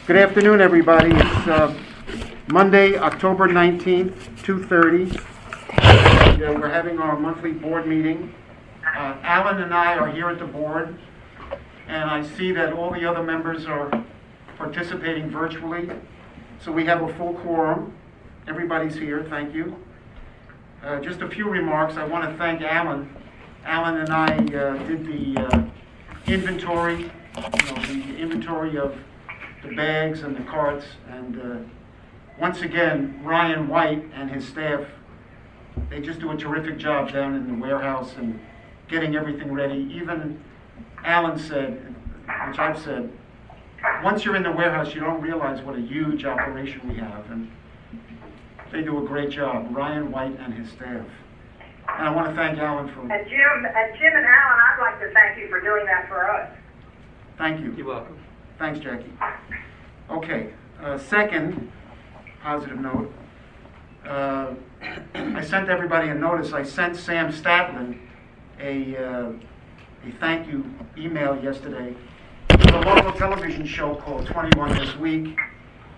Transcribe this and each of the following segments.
Good afternoon, everybody. It's Monday, October 19th, 2:30. We're having our monthly board meeting. Alan and I are here at the board, and I see that all the other members are participating virtually. So we have a full quorum. Everybody's here. Thank you. Just a few remarks. I want to thank Alan. Alan and I did the inventory, the inventory of the bags and the carts, and once again, Ryan White and his staff, they just do a terrific job down in the warehouse and getting everything ready. Even Alan said, which I've said, once you're in the warehouse, you don't realize what a huge operation we have, and they do a great job, Ryan White and his staff. And I want to thank Alan for... And Jim and Alan, I'd like to thank you for doing that for us. Thank you. You're welcome. Thanks, Jackie. Okay, second positive note, I sent everybody a notice. I sent Sam Statlin a thank you email yesterday. There's a local television show called 21 This Week,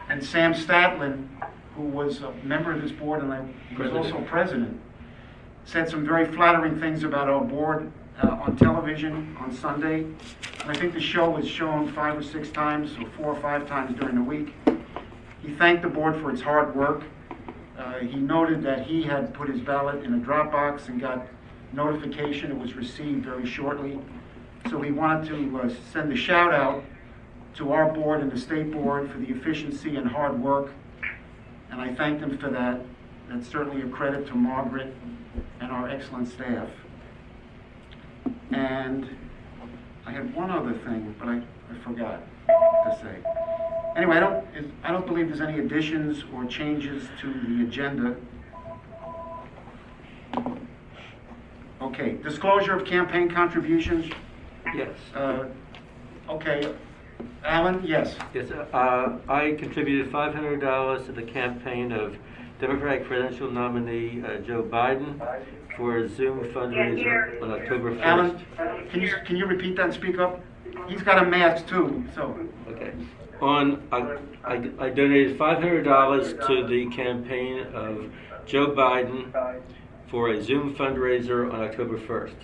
and Sam Statlin, who was a member of this board and he was also president, said some very flattering things about our board on television on Sunday. And I think the show was shown 5 or 6 times, or 4 or 5 times during the week. He thanked the board for its hard work. He noted that he had put his ballot in a drop box and got notification it was received very shortly. So he wanted to send a shout out to our board and the state board for the efficiency and hard work. And I thanked him for that. That's certainly a credit to Margaret and our excellent staff. And I had one other thing, but I forgot to say. Anyway, I don't believe there's any additions or changes to the agenda. Okay, disclosure of campaign contributions. Yes. Okay, Alan, yes. Yes. I contributed $500 to the campaign of Democratic presidential nominee Joe Biden for a Zoom fundraiser on October 1st. Alan, can you repeat that and speak up? He's got a mask too, so. Okay. I donated $500 to the campaign of Joe Biden for a Zoom fundraiser on October 1st.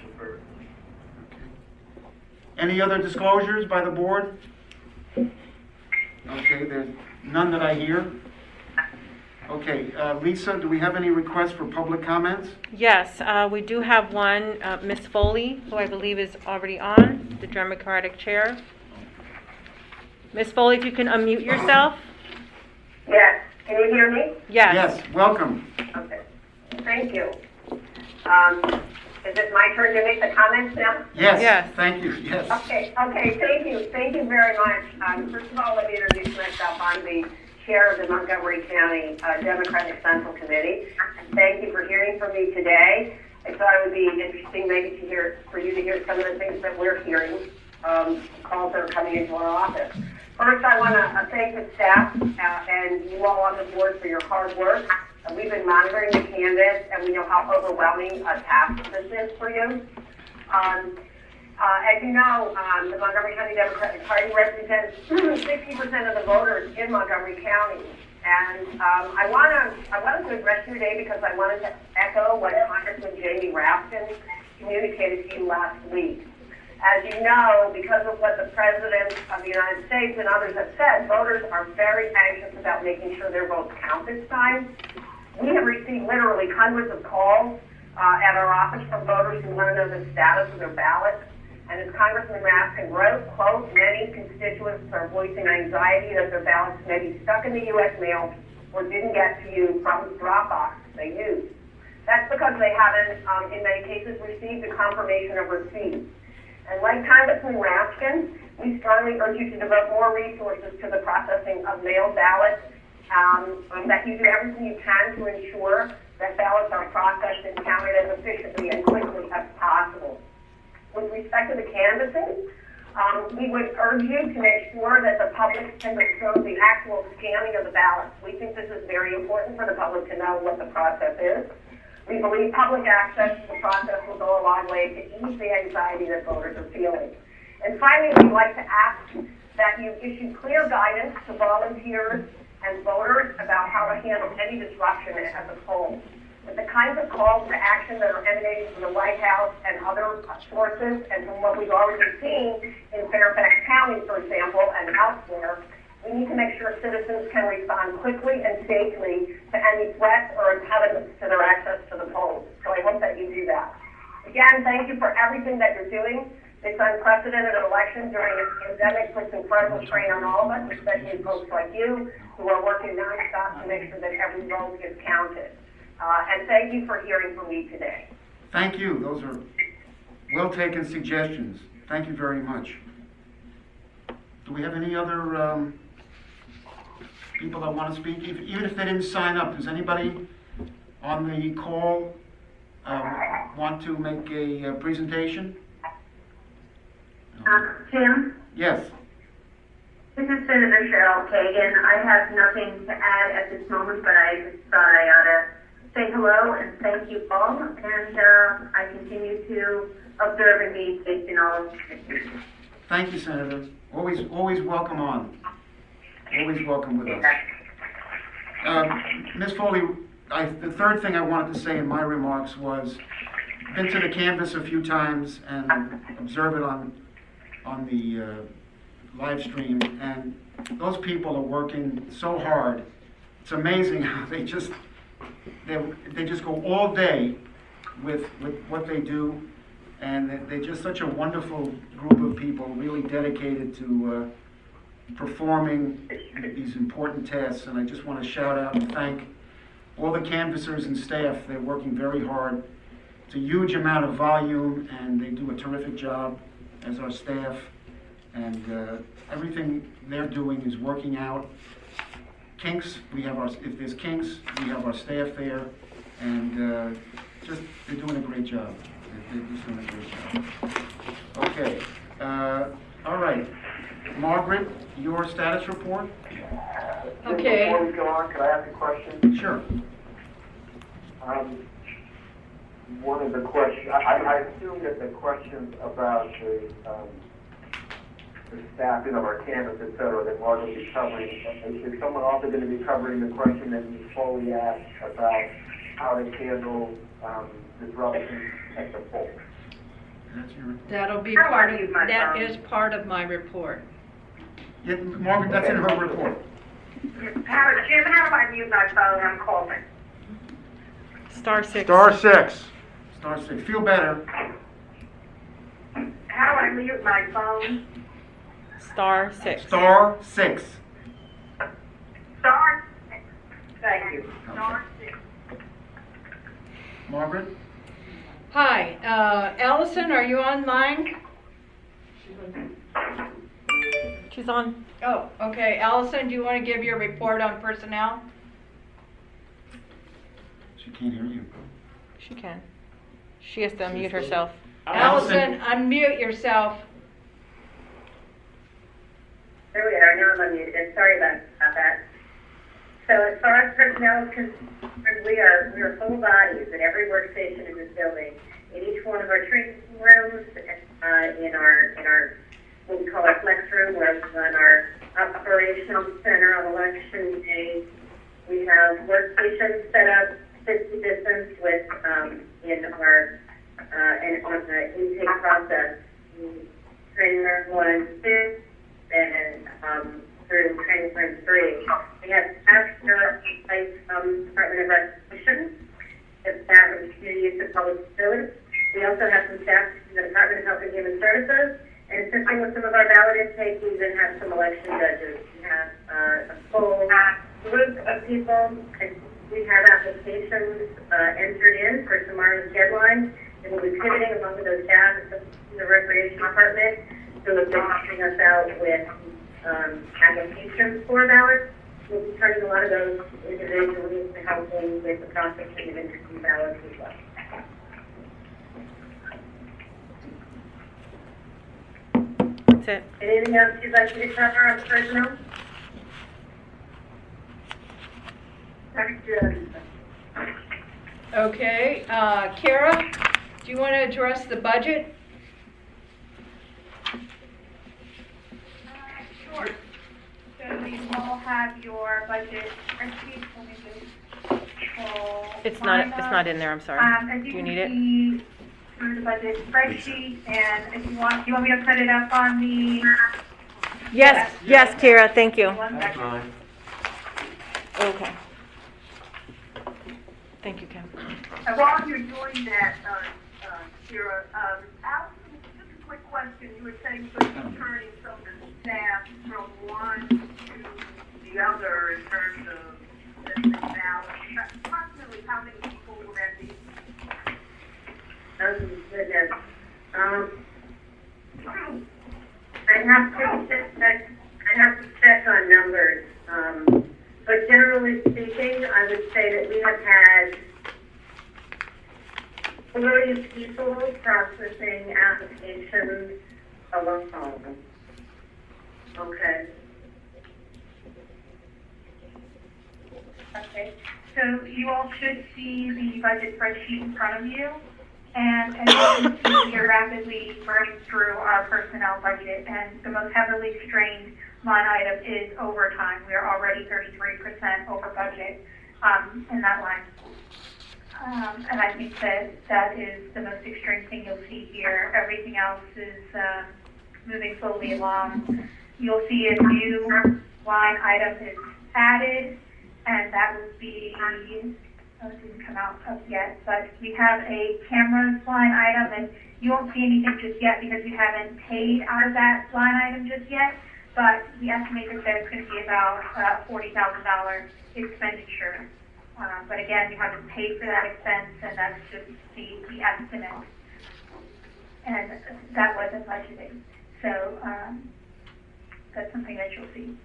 Any other disclosures by the board? Okay, there's none that I hear. Okay, Lisa, do we have any requests for public comments? Yes, we do have one, Ms. Foley, who I believe is already on, the Democratic chair. Ms. Foley, if you can unmute yourself. Yes. Can you hear me? Yes. Yes, welcome. Okay. Thank you. Is it my turn to make the comments now? Yes, Yes. thank you, yes. Okay, thank you. Thank you very much. First of all, let me introduce myself. I'm the chair of the Montgomery County Democratic Central Committee. Thank you for hearing from me today. I thought it would be interesting maybe for you to hear some of the things that we're hearing, calls that are coming into our office. First, I want to thank the staff and you all on the board for your hard work. We've been monitoring the candidates, and we know how overwhelming a task this is for you. As you know, the Montgomery County Democratic Party represents 60% of the voters in Montgomery County. And I wanted to address you today because I wanted to echo what Congressman Jamie Raskin communicated to you last week. As you know, because of what the President of the United States and others have said, voters are very anxious about making sure their votes count this time. We have received literally hundreds of calls at our office from voters who want to know the status of their ballots. And as Congressman Raskin wrote, quote, many constituents are voicing anxiety that their ballots may be stuck in the U.S. mail or didn't get to you from the drop box they used. That's because they haven't, in many cases, received a confirmation of receipt. And like Congressman Raskin, we strongly urge you to devote more resources to the processing of mail ballots, that you do everything you can to ensure that ballots are processed and counted as efficiently and quickly as possible. With respect to the canvassing, we would urge you to make sure that the public can observe the actual scanning of the ballots. We think this is very important for the public to know what the process is. We believe public access to the process will go a long way to ease the anxiety that voters are feeling. And finally, we'd like to ask that you issue clear guidance to volunteers and voters about how to handle any disruption at the polls. But the kinds of calls to action that are emanating from the White House and other sources, and from what we've already seen in Fairfax County, for example, and elsewhere, we need to make sure citizens can respond quickly and safely to any threats or impediments to their access to the polls. So I hope that you do that. Again, thank you for everything that you're doing. This unprecedented election during a pandemic puts incredible strain on all of us, especially folks like you who are working nonstop to make sure that every vote gets counted. And thank you for hearing from me today. Thank you. Those are well-taken suggestions. Thank you very much. Do we have any other people that want to speak? Even if they didn't sign up, does anybody on the call want to make a presentation? Tim, Yes. this is Senator Cheryl Kagan. I have nothing to add at this moment, but I just thought I ought to say hello and thank you all, and I continue to observe and be engaged in all of this. Thank you, Senator. Always welcome on. Always welcome with us. Ms. Foley, the third thing I wanted to say in my remarks was, been to the campus a few times and observe it on the live stream, and those people are working so hard. It's amazing how they just go all day with what they do, and they're just such a wonderful group of people, really dedicated to performing these important tasks. And I just want to shout out and thank all the canvassers and staff. They're working very hard. It's a huge amount of volume, and they do a terrific job, as our staff, and everything they're doing is working out. Kinks, if there's kinks, we have our staff there, and they're doing a great job. They're just doing a great job. Okay, all right. Margaret, your status report? Okay. Before we go on, could I ask a question? Sure. One of the questions, I assume that the questions about the staffing of our campus, et cetera, that we're going to be covering, is someone also going to be covering the question that you fully asked about how to handle disruption at the polls? That'll be How part are you, of, my that phone? is part of my report. Yeah, Margaret, that's in her report. Jim, how do I mute my phone? I'm calling. *6. Star 6. Star 6. Feel better. How do I mute my phone? *6. Star 6. Star. Thank you. Star 6. Margaret? Hi, Allison, are you online? She's on. Oh, okay. Allison, do you want to give your report on personnel? She can't hear you. She can. She has to unmute herself. Allison, unmute yourself. There we are, now I'm unmuted. Sorry about that. So as far as personnel is concerned, we are full bodies at every workstation in this building. In each one of our training rooms, in our what we call our flex room, where we run our operational center on election day. We have workstations set up 50 distance with in our and on the intake process. Training room 1 and 2, and through training room 3. We have after Department of Recreation, the Department of Community Use and Public Facilities. We also have some staff in the Department of Health and Human Services, and assisting with some of our ballot intake, we even have some election judges. We have a full group of people, and we have applications entered in for tomorrow's deadline, and we'll be pivoting along with those staff in the Recreation Department, who will be helping us out with applications for ballots. We'll be turning a lot of those individually to helping with the processing of interesting ballots as well. That's it. Anything else you'd like me to cover on personnel? Okay, Kara, do you want to address the budget? Sure. have your budget spreadsheet. Let me just pull It's mine not up. in there, I'm sorry. As Do you can need it? see through the budget spreadsheet, and if you want, do you want me to put it up on the? Yes, yes, Kira, thank you. One That's second. fine. Okay. Thank you, Kim. While you're doing that, Kira, Allison, just a quick question. You were saying you're turning some of the staff from one to the other in terms of now. Approximately how many people will that be? Goodness. I have to check on numbers. But generally speaking, I would say that we have had 40 people processing applications alone. Okay. Okay, so you all should see the budget spreadsheet in front of you. And as you can see, we are rapidly burning through our personnel budget, and the most heavily strained line item is overtime. We are already 33% over budget in that line. And I think that is the most extreme thing you'll see here. Everything else is moving slowly along. You'll see a new line item is added, and that would be, it didn't come out up yet, but we have a cameras line item, and you won't see anything just yet because we haven't paid out of that line item just yet, but we estimate that it's going to be about $40,000 expenditure. But again, we haven't paid for that expense, and that's just the estimate. And that wasn't budgeted. So that's something that you'll see.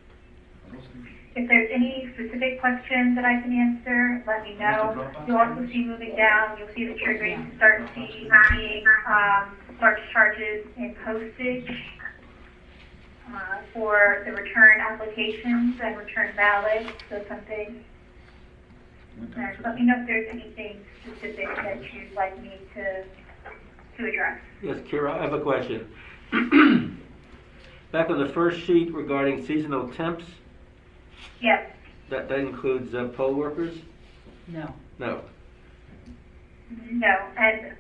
If there's any specific questions that I can answer, let me know. You'll also see moving down, you'll see that you're going to start seeing large charges in postage for the return applications and return ballots, so something. And let me know if there's anything specific that you'd like me to address. Yes, Kira, I have a question. Back on the first sheet regarding seasonal temps, Yes. that includes poll workers? No. No. No, and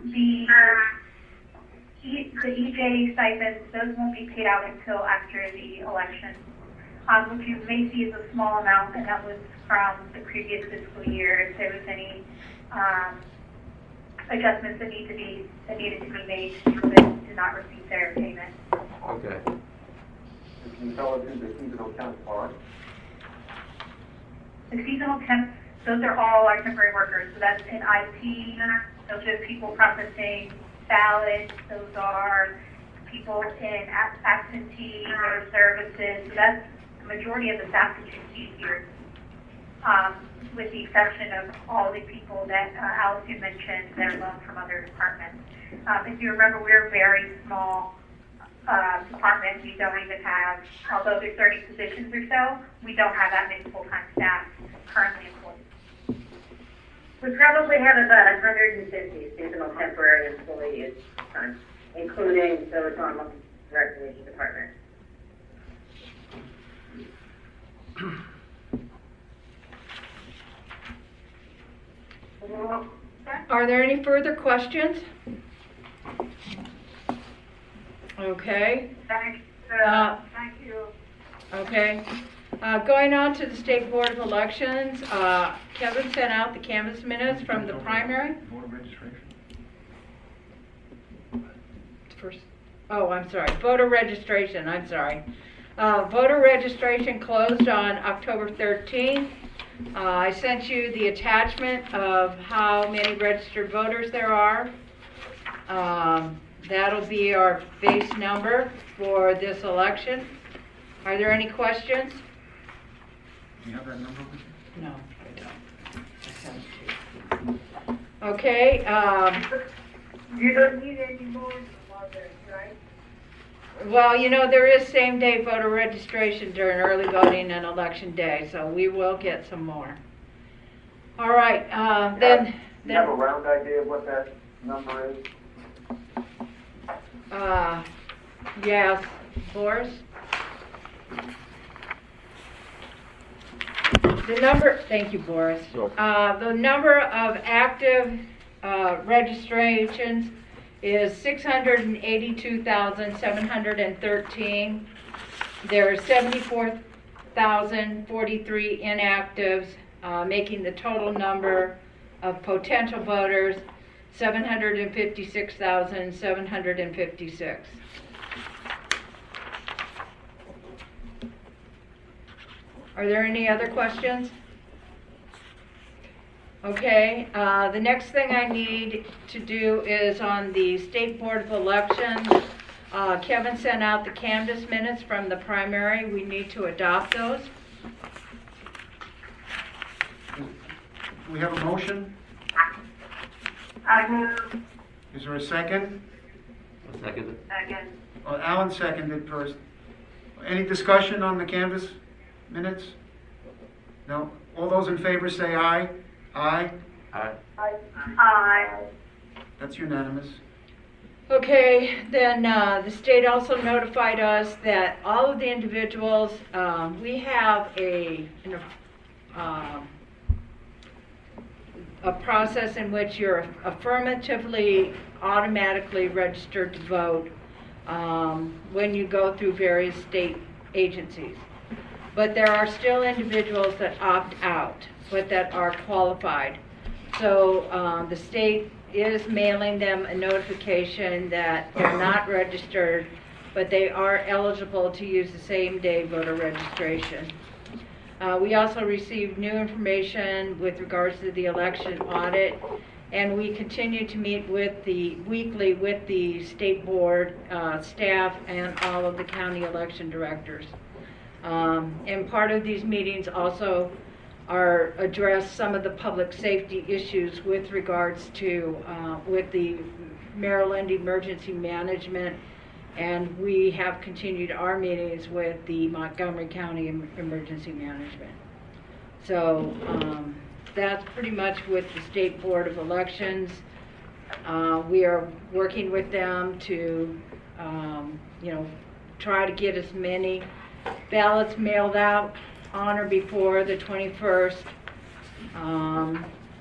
the EJ stipends, those won't be paid out until after the election. What you may see is a small amount, and that was from the previous fiscal year. If there was any adjustments that needed to be made, people that did not receive their payment. Okay. Can you tell us who the seasonal temps are? The seasonal temps, those are all our temporary workers. So that's in IT. Those are people processing ballots. Those are people in absentee voter services. So that's the majority of the staff that you see here, with the exception of all the people that Allison mentioned that are loaned from other departments. If you remember, we're a very small department. We don't even have, although there's 30 positions or so, we don't have that many full-time staff currently employed. We probably have about 150 seasonal temporary employees, including those on the recreation department. Are there any further questions? Okay. Thank you. Okay. Going on to the State Board of Elections, Kevin sent out the canvas minutes from the primary. Voter registration. First, oh, I'm sorry, voter registration, I'm sorry. Voter registration closed on October 13th. I sent you the attachment of how many registered voters there are. That'll be our base number for this election. Are there any questions? Do you have that number with you? No, I don't. I sent it to you. Okay, You don't need any more others, right? well, you know, there is same-day voter registration during early voting and election day, so we will get some more. All right, Do you have a round idea of what that number is? yes, Boris? Thank you, Boris. The number of active registrations is 682,713. There are 74,043 inactives, making the total number of potential voters 756,756. Are there any other questions? Okay, the next thing I need to do is on the State Board of Elections. Kevin sent out the canvas minutes from the primary. We need to adopt those. We have a motion? I move. Is there a second? I'll second it. Second. Alan seconded first. Any discussion on the canvas minutes? No? All those in favor say aye. Aye? Aye. Aye. That's unanimous. Okay, then the state also notified us that all of the individuals, we have a process in which you're affirmatively, automatically registered to vote when you go through various state agencies. But there are still individuals that opt out, but that are qualified. So the state is mailing them a notification that they're not registered, but they are eligible to use the same day voter registration. We also received new information with regards to the election audit, and we continue to meet weekly with the state board staff and all of the county election directors. And part of these meetings also address some of the public safety issues with regards to with the Maryland Emergency Management, and we have continued our meetings with the Montgomery County Emergency Management. So that's pretty much with the State Board of Elections. We are working with them to try to get as many ballots mailed out on or before the 21st,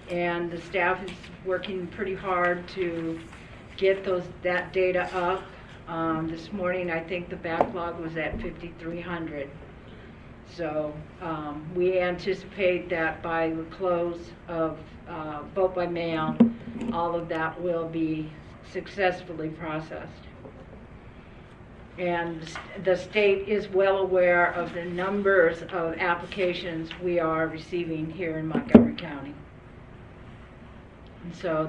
and the staff is working pretty hard to get that data up. This morning I think the backlog was at 5,300. So we anticipate that by the close of vote by mail, all of that will be successfully processed. And the state is well aware of the numbers of applications we are receiving here in Montgomery County. And so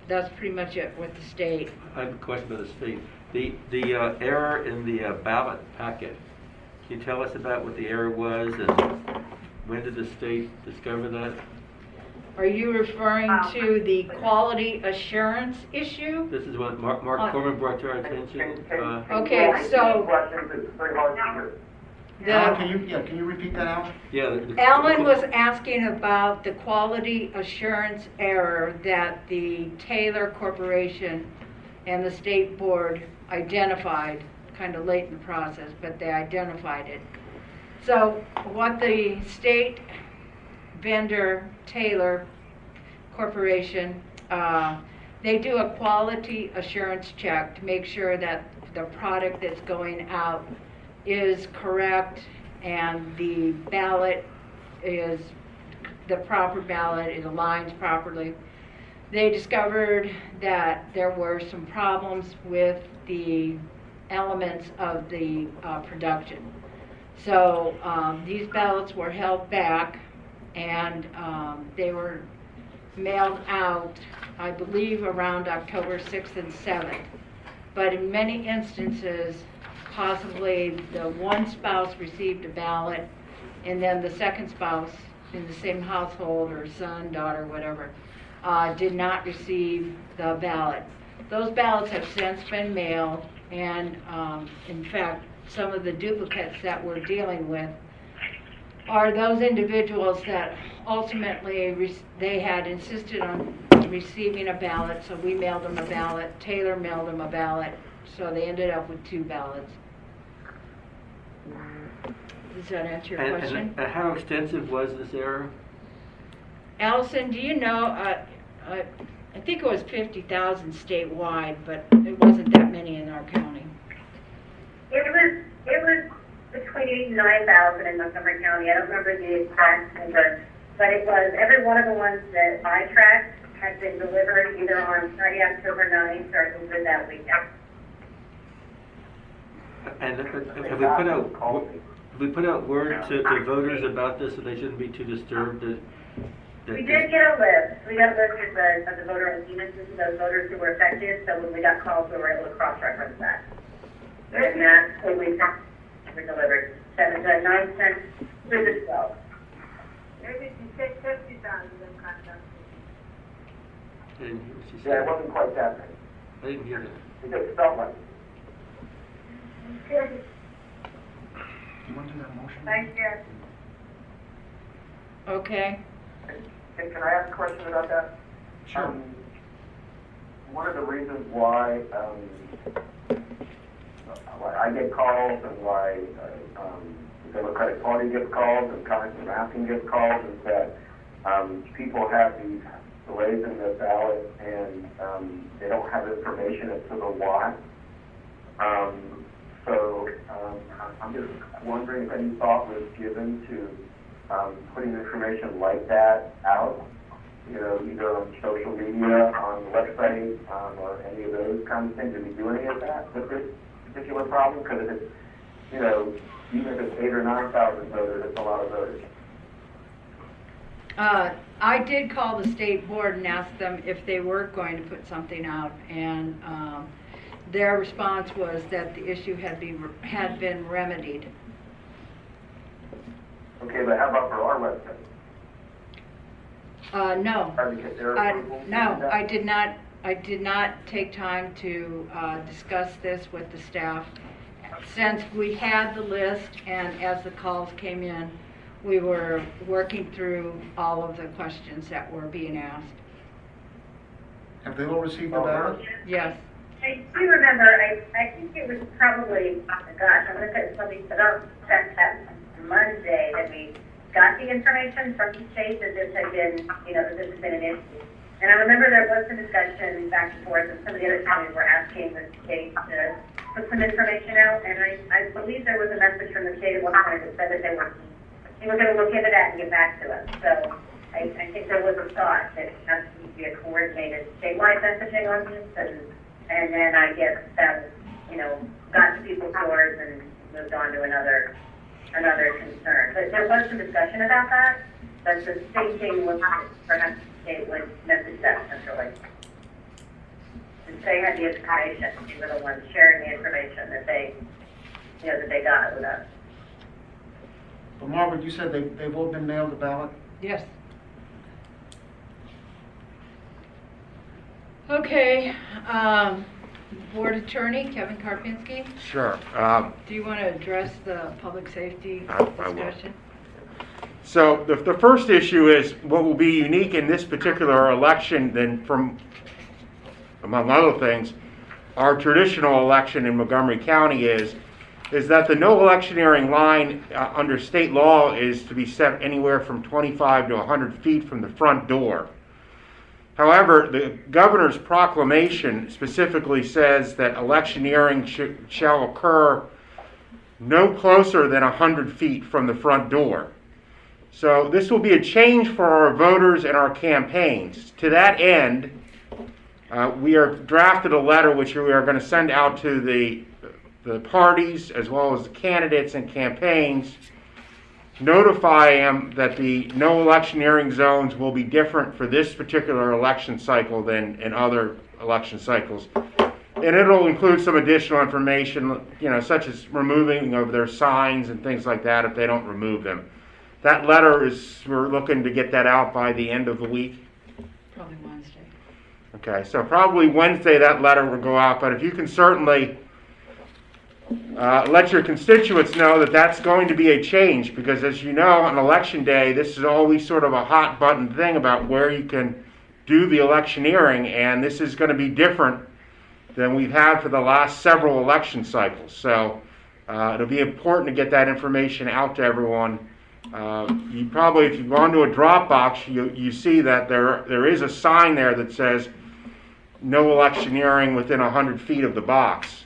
that's pretty much it with the state. I have a question about the state. The error in the ballot packet, can you tell us about what the error was and when did the state discover that? Are you referring to the quality assurance issue? This is what Mark Corman brought to our attention. Okay, so Questions, it's very hard to hear. Alan, can you repeat that, Alan? Yeah. Alan was asking about the quality assurance error that the Taylor Corporation and the state board identified kind of late in the process, but they identified it. So what the state vendor Taylor Corporation, they do a quality assurance check to make sure that the product that's going out is correct and the ballot is the proper ballot, it aligns properly. They discovered that there were some problems with the elements of the production. So these ballots were held back and they were mailed out, I believe, around October 6th and 7th. But in many instances, possibly the one spouse received a ballot and then the second spouse in the same household, or son, daughter, whatever, did not receive the ballot. Those ballots have since been mailed, and in fact, some of the duplicates that we're dealing with are those individuals that ultimately they had insisted on receiving a ballot, so we mailed them a ballot, Taylor mailed them a ballot, so they ended up with two ballots. Does that answer your And, question? and how extensive was this error? Allison, do you know, I think it was 50,000 statewide, but it wasn't that many in our county. It was between 8 and 9,000 in Montgomery County. I don't remember the exact number, but it was, every one of the ones that I tracked had been delivered either on Friday, October 9th or over that weekend. And have we put out word to voters about this, so they shouldn't be too disturbed that We did get a list. We got a list of the voter allegiances of those voters who were affected, so when we got calls, we were able to cross-reference that. And that, when we were delivered, 9 cents through the 12. Maybe she said 50,000 I didn't hear what she Yeah, it said. wasn't quite that many. I didn't hear that. It just felt like. Do you want to do that motion? Thank you. Okay. Can I ask a question about that? Sure. One of the reasons why I get calls and why the Democratic Party gets calls and Congressman Raskin gets calls is that people have these delays in the ballot and they don't have information as to the why. So I'm just wondering if any thought was given to putting information like that out, you know, either on social media, on the website, or any of those kinds of things. Did we do any of that with this particular problem? Because if it's, you know, even if it's 8,000 or 9,000 voters, it's a lot of voters. I did call the state board and ask them if they were going to put something out, and their response was that the issue had been remedied. Okay, but how about for our website? No. Try to get their approval to do No, that? I did not take time to discuss this with the staff. Since we had the list and as the calls came in, we were working through all of the questions that were being asked. Have they all received the ballot? Yes. I do remember, I think it was probably, oh my gosh, I'm going to say something about that Monday that we got the information from the state that this had been, you know, that this had been an issue. And I remember there was some discussion back and forth, and some of the other counties were asking the state to put some information out, and I believe there was a message from the state at one point that said that they were going to look into that and get back to us. So I think there was a thought that it has to be a coordinated statewide messaging on this, and then I guess that, you know, got to people's doors and moved on to another concern. But there was some discussion about that, but the state team was perhaps the state would message that centrally. Since they had the information, they were the ones sharing the information that they, you know, that they got with us. But Margaret, you said they've all been mailed the ballot? Yes. Okay, Board Attorney Kevin Karpinski, Sure. do you want to address the public safety I will. discussion? So the first issue is what will be unique in this particular election than from, among other things, our traditional election in Montgomery County is that the no electioneering line under state law is to be set anywhere from 25 to 100 feet from the front door. However, the governor's proclamation specifically says that electioneering shall occur no closer than 100 feet from the front door. So this will be a change for our voters and our campaigns. To that end, we are drafted a letter which we are going to send out to the parties as well as the candidates and campaigns, notify them that the no electioneering zones will be different for this particular election cycle than in other election cycles. And it'll include some additional information, you know, such as removing of their signs and things like that if they don't remove them. That letter we're looking to get that out by the end of the week. Probably Wednesday. Okay, so probably Wednesday that letter will go out, but if you can certainly let your constituents know that that's going to be a change, because as you know, on election day, this is always sort of a hot button thing about where you can do the electioneering, and this is going to be different than we've had for the last several election cycles. So It'll be important to get that information out to everyone. You probably, if you've gone to a Dropbox, you see that there is a sign there that says no electioneering within 100 feet of the box.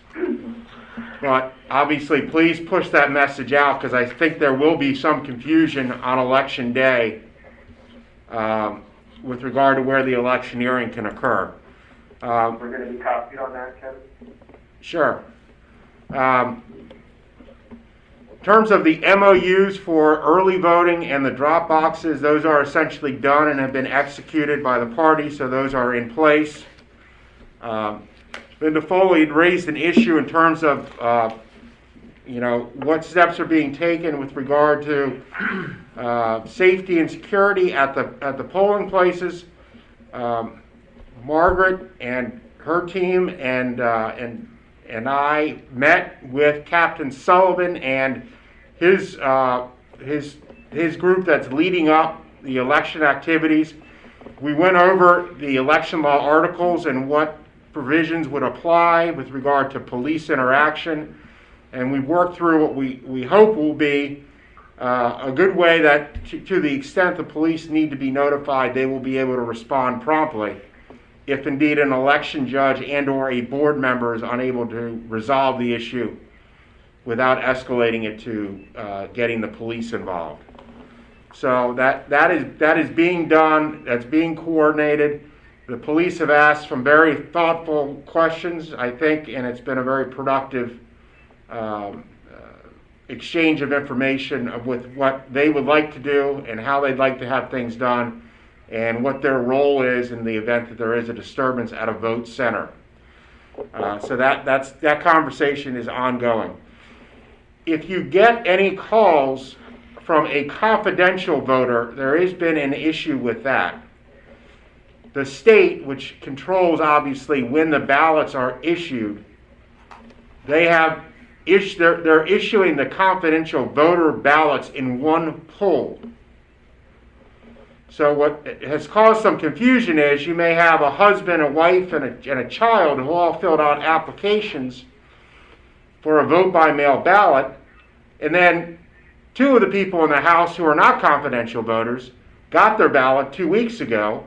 But obviously, please push that message out, because I think there will be some confusion on election day with regard to where the electioneering can occur. We're going to be copied on that, Kevin? Sure. In terms of the MOUs for early voting and the drop boxes, those are essentially done and have been executed by the party, so those are in place. Linda Foley had raised an issue in terms of, what steps are being taken with regard to safety and security at the polling places. Margaret and her team and I met with Captain Sullivan and his group that's leading up the election activities. We went over the election law articles and what provisions would apply with regard to police interaction, and we worked through what we hope will be a good way that to the extent the police need to be notified, they will be able to respond promptly if indeed an election judge and or a board member is unable to resolve the issue without escalating it to getting the police involved. So that is being done, that's being coordinated. The police have asked some very thoughtful questions, I think, and it's been a very productive exchange of information with what they would like to do and how they'd like to have things done and what their role is in the event that there is a disturbance at a vote center. So that conversation is ongoing. If you get any calls from a confidential voter, there has been an issue with that. The state, which controls obviously when the ballots are issued, they're issuing the confidential voter ballots in one poll. So what has caused some confusion is you may have a husband, a wife, and a child who all filled out applications for a vote by mail ballot, and then two of the people in the house who are not confidential voters got their ballot 2 weeks ago,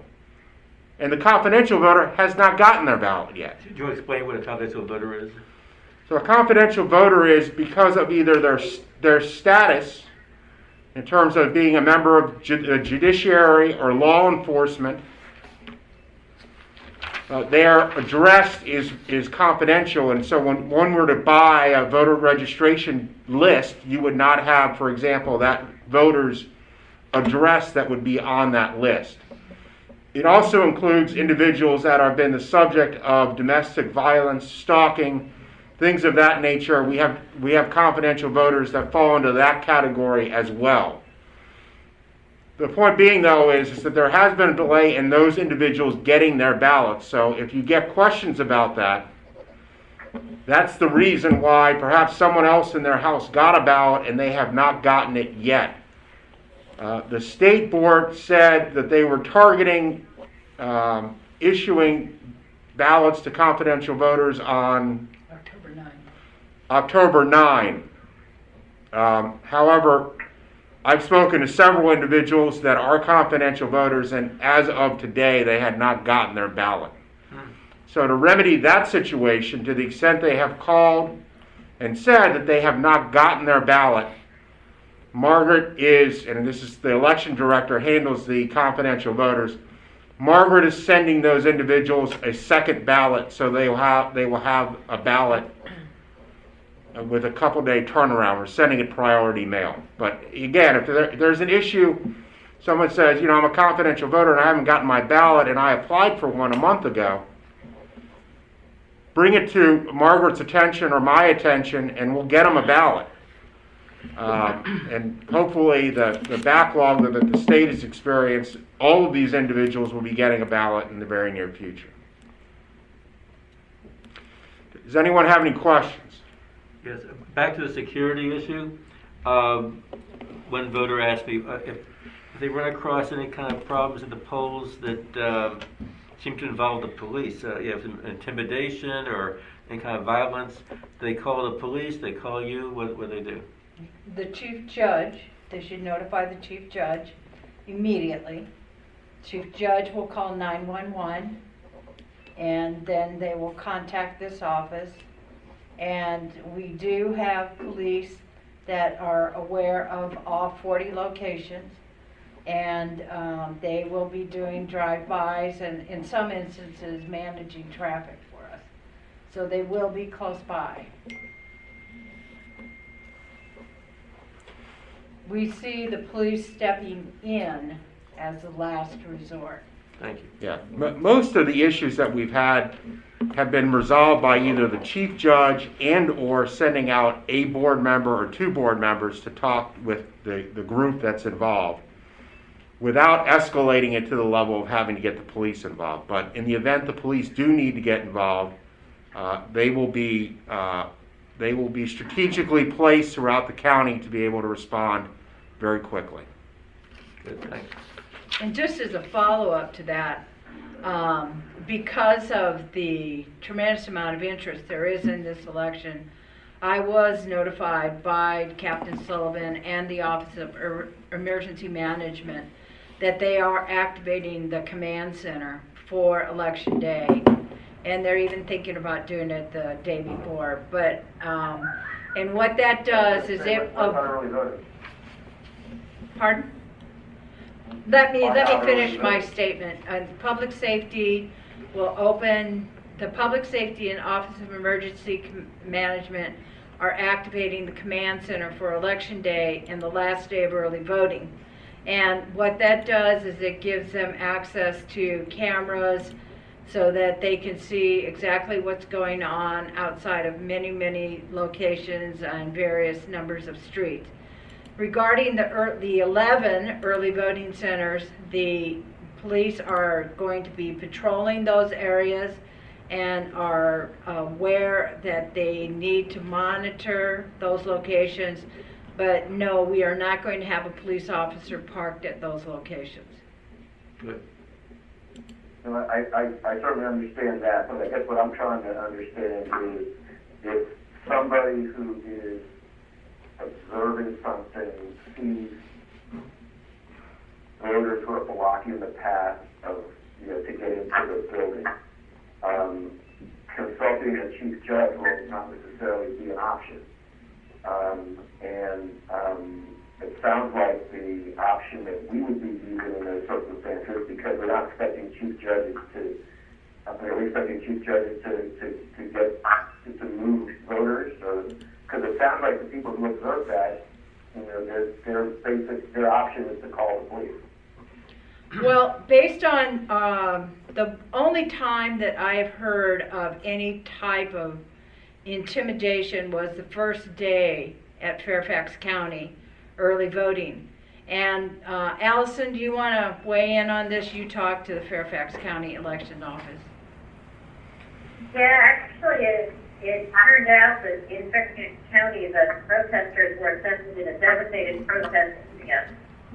and the confidential voter has not gotten their ballot yet. Could you explain what a confidential voter is? So a confidential voter is because of either their status in terms of being a member of the judiciary or law enforcement. Their address is confidential, and so when one were to buy a voter registration list, you would not have, for example, that voter's address that would be on that list. It also includes individuals that have been the subject of domestic violence, stalking, things of that nature. We have confidential voters that fall into that category as well. The point being, though, is that there has been a delay in those individuals getting their ballots. So if you get questions about that, that's the reason why perhaps someone else in their house got a ballot and they have not gotten it yet. The state board said that they were targeting issuing ballots to confidential voters on October 9. However, I've spoken to several individuals that are confidential voters, and as of today, they had not gotten their ballot. So to remedy that situation, to the extent they have called and said that they have not gotten their ballot, Margaret is, and this is the election director, handles the confidential voters. Margaret is sending those individuals a second ballot, so they will have a ballot with a couple-day turnaround. We're sending it priority mail. But again, if there's an issue, someone says, I'm a confidential voter and I haven't gotten my ballot and I applied for one a month ago, bring it to Margaret's attention or my attention and we'll get them a ballot. And hopefully the backlog that the state has experienced, all of these individuals will be getting a ballot in the very near future. Does anyone have any questions? Yes, back to the security issue. One voter asked me if they run across any kind of problems at the polls that seem to involve the police, some intimidation or any kind of violence. They call the police, they call you, what do they do? The chief judge, they should notify the chief judge immediately. Chief judge will call 911, and then they will contact this office. And we do have police that are aware of all 40 locations, and they will be doing drive-bys and in some instances managing traffic for us. So they will be close by. We see the police stepping in as the last resort. Thank you. Yeah, most of the issues that we've had have been resolved by either the chief judge and/or sending out a board member or two board members to talk with the group that's involved, without escalating it to the level of having to get the police involved. But in the event the police do need to get involved, they will be strategically placed throughout the county to be able to respond very quickly. Good, thanks. And just as a follow-up to that, because of the tremendous amount of interest there is in this election, I was notified by Captain Sullivan and the Office of Emergency Management that they are activating the command center for Election Day. And they're even thinking about doing it the day before. But, and what that does is it... Pardon? Let me finish my statement. Public Safety will open, the Public Safety and Office of Emergency Management are activating the command center for Election Day and the last day of early voting. And what that does is it gives them access to cameras so that they can see exactly what's going on outside of many, many locations and various numbers of streets. Regarding the 11 early voting centers, the police are going to be patrolling those areas and are aware that they need to monitor those locations. But no, we are not going to have a police officer parked at those locations. Good. No, I certainly understand that, but I guess what I'm trying to understand is if somebody who is observing something sees voters who are blocking the path of, to get into the building, consulting a chief judge will not necessarily be an option. It sounds like the option that we would be using in those circumstances, because we're not expecting chief judges to, we're expecting chief judges to move voters, because it sounds like the people who observe that, their option is to call the police. Well, based on the only time that I have heard of any type of intimidation was the first day at Fairfax County early voting. And Allison, do you want to weigh in on this? You talked to the Fairfax County Election Office. Yeah, actually, it turned out that in Fairfax County, the protesters were assembled in a devastated protest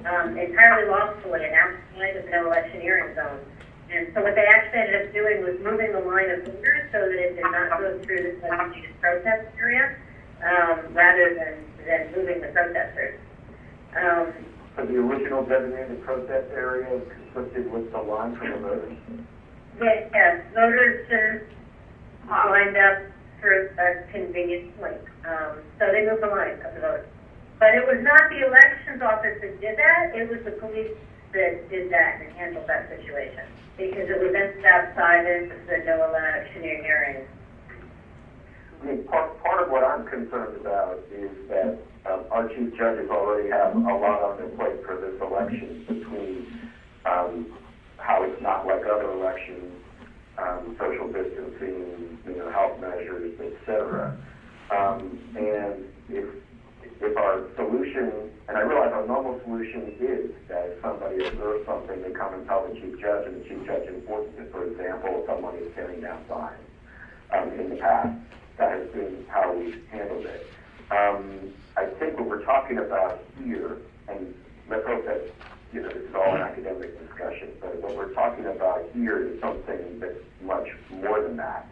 entirely lawfully and outside of no electioneering zone. And so what they actually ended up doing was moving the line of voters so that it did not go through this designated protest area, rather than moving the protesters. So the original designated protest area consisted with the line for the voters? Yes, voters lined up for a convenient link. So they moved the line of the voters. But it was not the elections office that did that, it was the police that did that and handled that situation. Because it was outside of the no electioneering hearing. I mean, part of what I'm concerned about is that our chief judges already have a lot on their plate for this election, between how it's not like other elections, social distancing, health measures, etc. And if our solution, and I realize our normal solution is that if somebody observes something, they come and tell the chief judge, and the chief judge enforces it. For example, if someone is tearing down signs in the past, that has been how we've handled it. I think what we're talking about here, and let's hope that this is all an academic discussion, but what we're talking about here is something that's much more than that.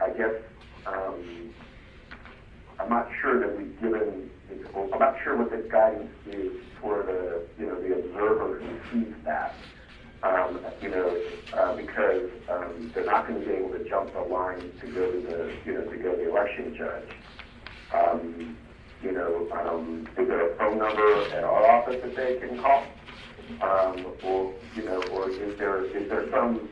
I I'm not sure what the guidance is for the, the observer who sees that. Because they're not going to be able to jump the line to go to the election judge. Is there a phone number at our office that they can call? Or is there some?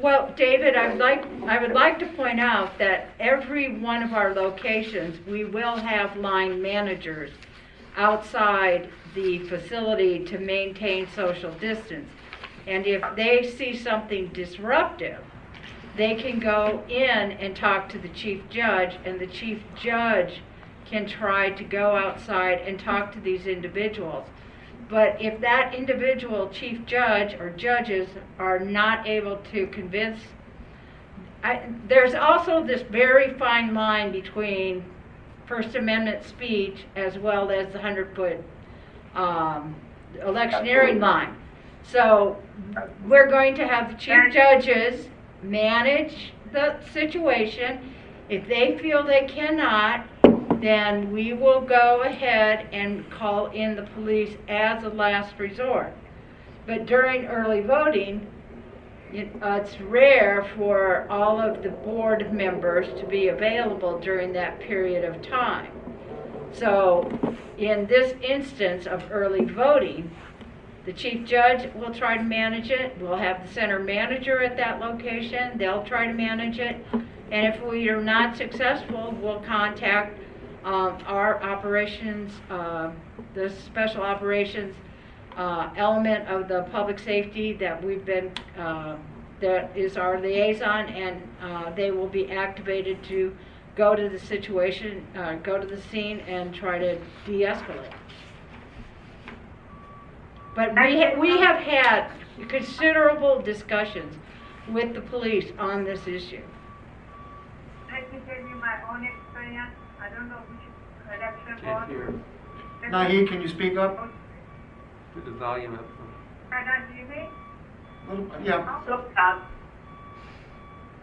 Well, David, I would like to point out that every one of our locations, we will have line managers outside the facility to maintain social distance. And if they see something disruptive, they can go in and talk to the chief judge, and the chief judge can try to go outside and talk to these individuals. But if that individual chief judge or judges are not able to convince, there's also this very fine line between First Amendment speech as well as the 100-foot electioneering line. So we're going to have the chief judges manage the situation. If they feel they cannot, then we will go ahead and call in the police as a last resort. But during early voting, it's rare for all of the board members to be available during that period of time. So in this instance of early voting, the chief judge will try to manage it. We'll have the center manager at that location. They'll try to manage it. And if we are not successful, we'll contact our operations, the special operations element of the public safety that we've been, that is our liaison, and they will be activated to go to the situation, go to the scene and try to de-escalate. But we have had considerable discussions with the police on this issue. Let me tell you my own experience. I don't know which election Can't hear. Naheed, can you speak up? Put the volume up. Can you hear me? Yeah. Look,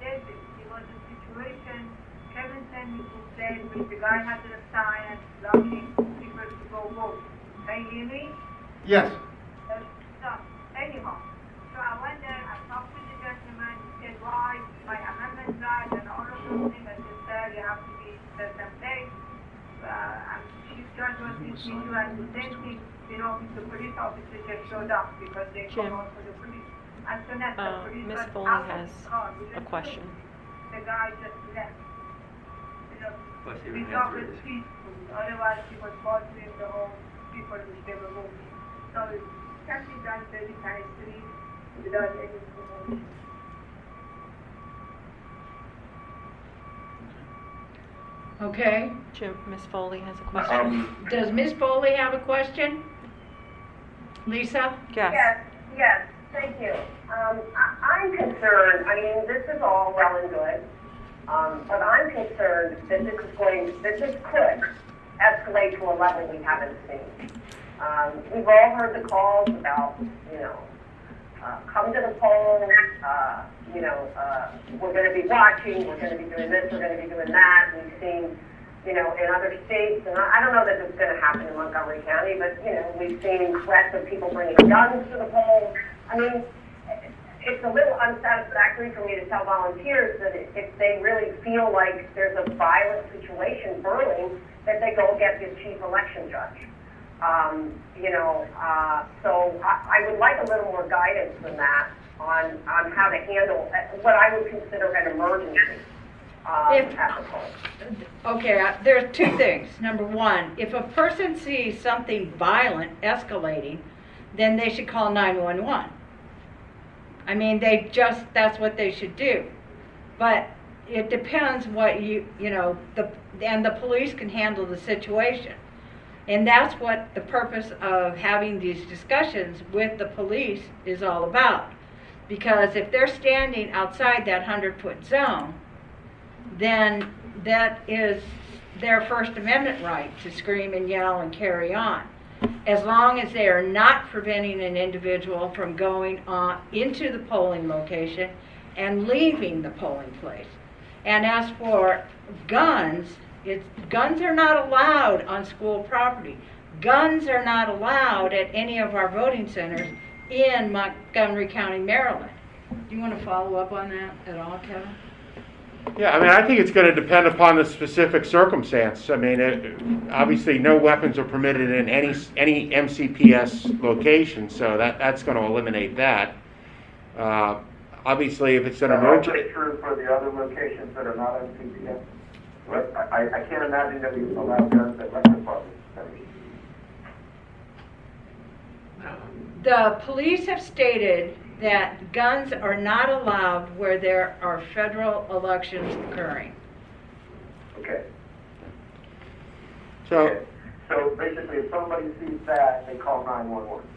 It was a situation, Kevin sent me to say with the guy had the sign and blocking people to go vote. Can you hear me? Yes. So, anyhow, so I went there, I talked to the gentleman, he said, why, my amendment right and all of those things, I just said, you have to be certain place. And chief judge was with me too, and the same thing, the police officer just showed up because they Jim. called for the police. And so then the police Ms. was Foley out of has the car. We a just question. The guy just left. What's your We answer talked is? peacefully, otherwise he was bothering the whole people which they were moving. So it can be done very nicely without any promotion. Okay? Jim, Ms. Foley has a question. Does Ms. Foley have a question? Lisa? Yes, thank you. I'm concerned, I mean, this is all well and good, but I'm concerned that this could escalate to a level we haven't seen. We've all heard the calls about, come to the polls, we're going to be watching, we're going to be doing this, we're going to be doing that. We've seen, in other states, and I don't know that it's going to happen in Montgomery County, but, we've seen threats of people bringing guns to the polls. I mean, it's a little unsatisfactory for me to tell volunteers that if they really feel like there's a violent situation brewing, that they go get the chief election judge. So I would like a little more guidance than that on how to handle what I would consider an emergency at the polls. Okay, there's two things. Number one, if a person sees something violent escalating, then they should call 911. I mean, that's what they should do. But it depends what and the police can handle the situation. And that's what the purpose of having these discussions with the police is all about. Because if they're standing outside that 100-foot zone, then that is their First Amendment right to scream and yell and carry on. As long as they are not preventing an individual from going into the polling location and leaving the polling place. And as for guns, Guns are not allowed on school property. Guns are not allowed at any of our voting centers in Montgomery County, Maryland. Do you want to follow up on that at all, Kevin? Yeah, I mean, I think it's going to depend upon the specific circumstance. I mean, obviously, no weapons are permitted in any MCPS location, so that's going to eliminate that. Obviously, if it's an emergency. Is that true for the other locations that are not MCPS? I can't imagine that we allow guns at rec departments. The police have stated that guns are not allowed where there are federal elections occurring. Okay. So, So basically, if somebody sees that, they call 911.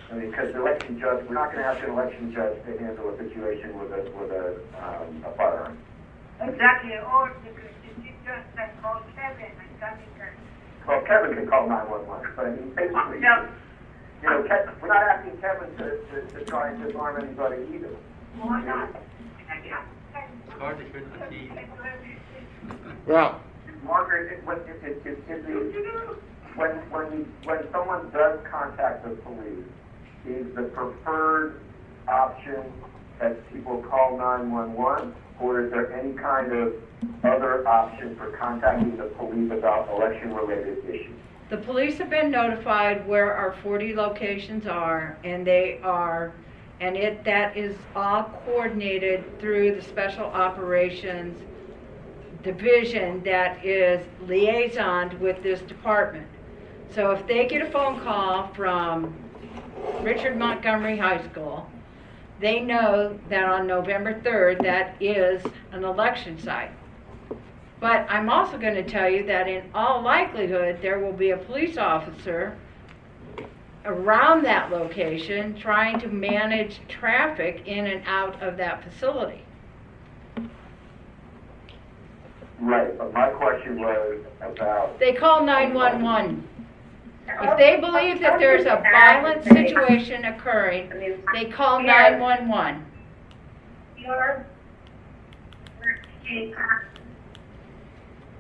I mean, because the election judge, we're not going to ask an election judge to handle a situation with a firearm. Exactly, or you could just call Kevin and Kevin can. Well, Kevin can call 911, but I mean, basically, you know, we're not asking Kevin to try and disarm anybody either. Why not? Hard to hear the key. well, Margaret, when someone does contact the police, is the preferred option that people call 911, or is there any kind of other option for contacting the police about election-related issues? The police have been notified where our 40 locations are, and that is all coordinated through the Special Operations Division that is liaisoned with this department. So if they get a phone call from Richard Montgomery High School, they know that on November 3rd, that is an election site. But I'm also going to tell you that in all likelihood, there will be a police officer around that location trying to manage traffic in and out of that facility. Right, but my question was about... They call 911. If they believe that there's a violent situation occurring, they call 911.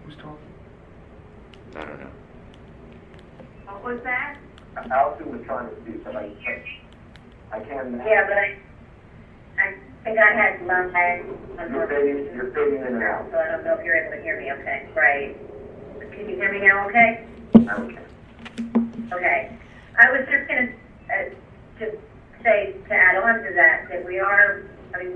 Who's talking? I don't know. What was that? Allison was trying to speak, but I can't... Yeah, but I think I had my... You're fading in and out. So I don't know if you're able to hear me okay. Right. Can you hear me now okay? Okay. Okay. I was just going to just say, to add on to that we are in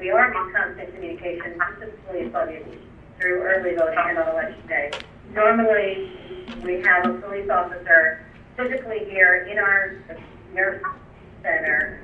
constant communication with the police obviously through early voting and on election day. Normally, we have a police officer physically here in our nurse center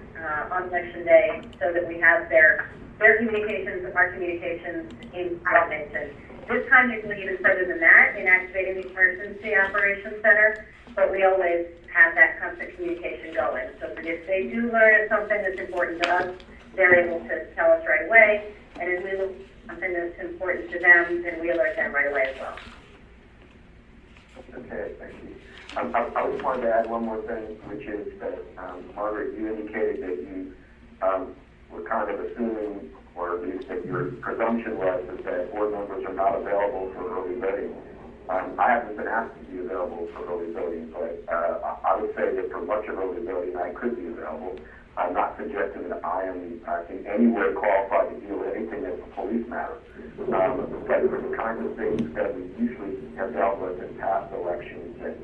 on election day so that we have their communications, our communications in coordination. This time you can go even further than that in activating the emergency operations center, but we always have that constant communication going. So that if they do learn of something that's important to us, they're able to tell us right away, and if we look at something that's important to them, then we alert them right away as well. Okay, thank you. I just wanted to add one more thing, which is that, Margaret, you indicated that you were kind of assuming, or at least that your presumption was, that board members are not available for early voting. I haven't been asked to be available for early voting, but I would say that for much of early voting, I could be available. I'm not suggesting that I am in any way qualified to deal with anything that's a police matter. But for the kinds of things that we usually have dealt with in past elections that,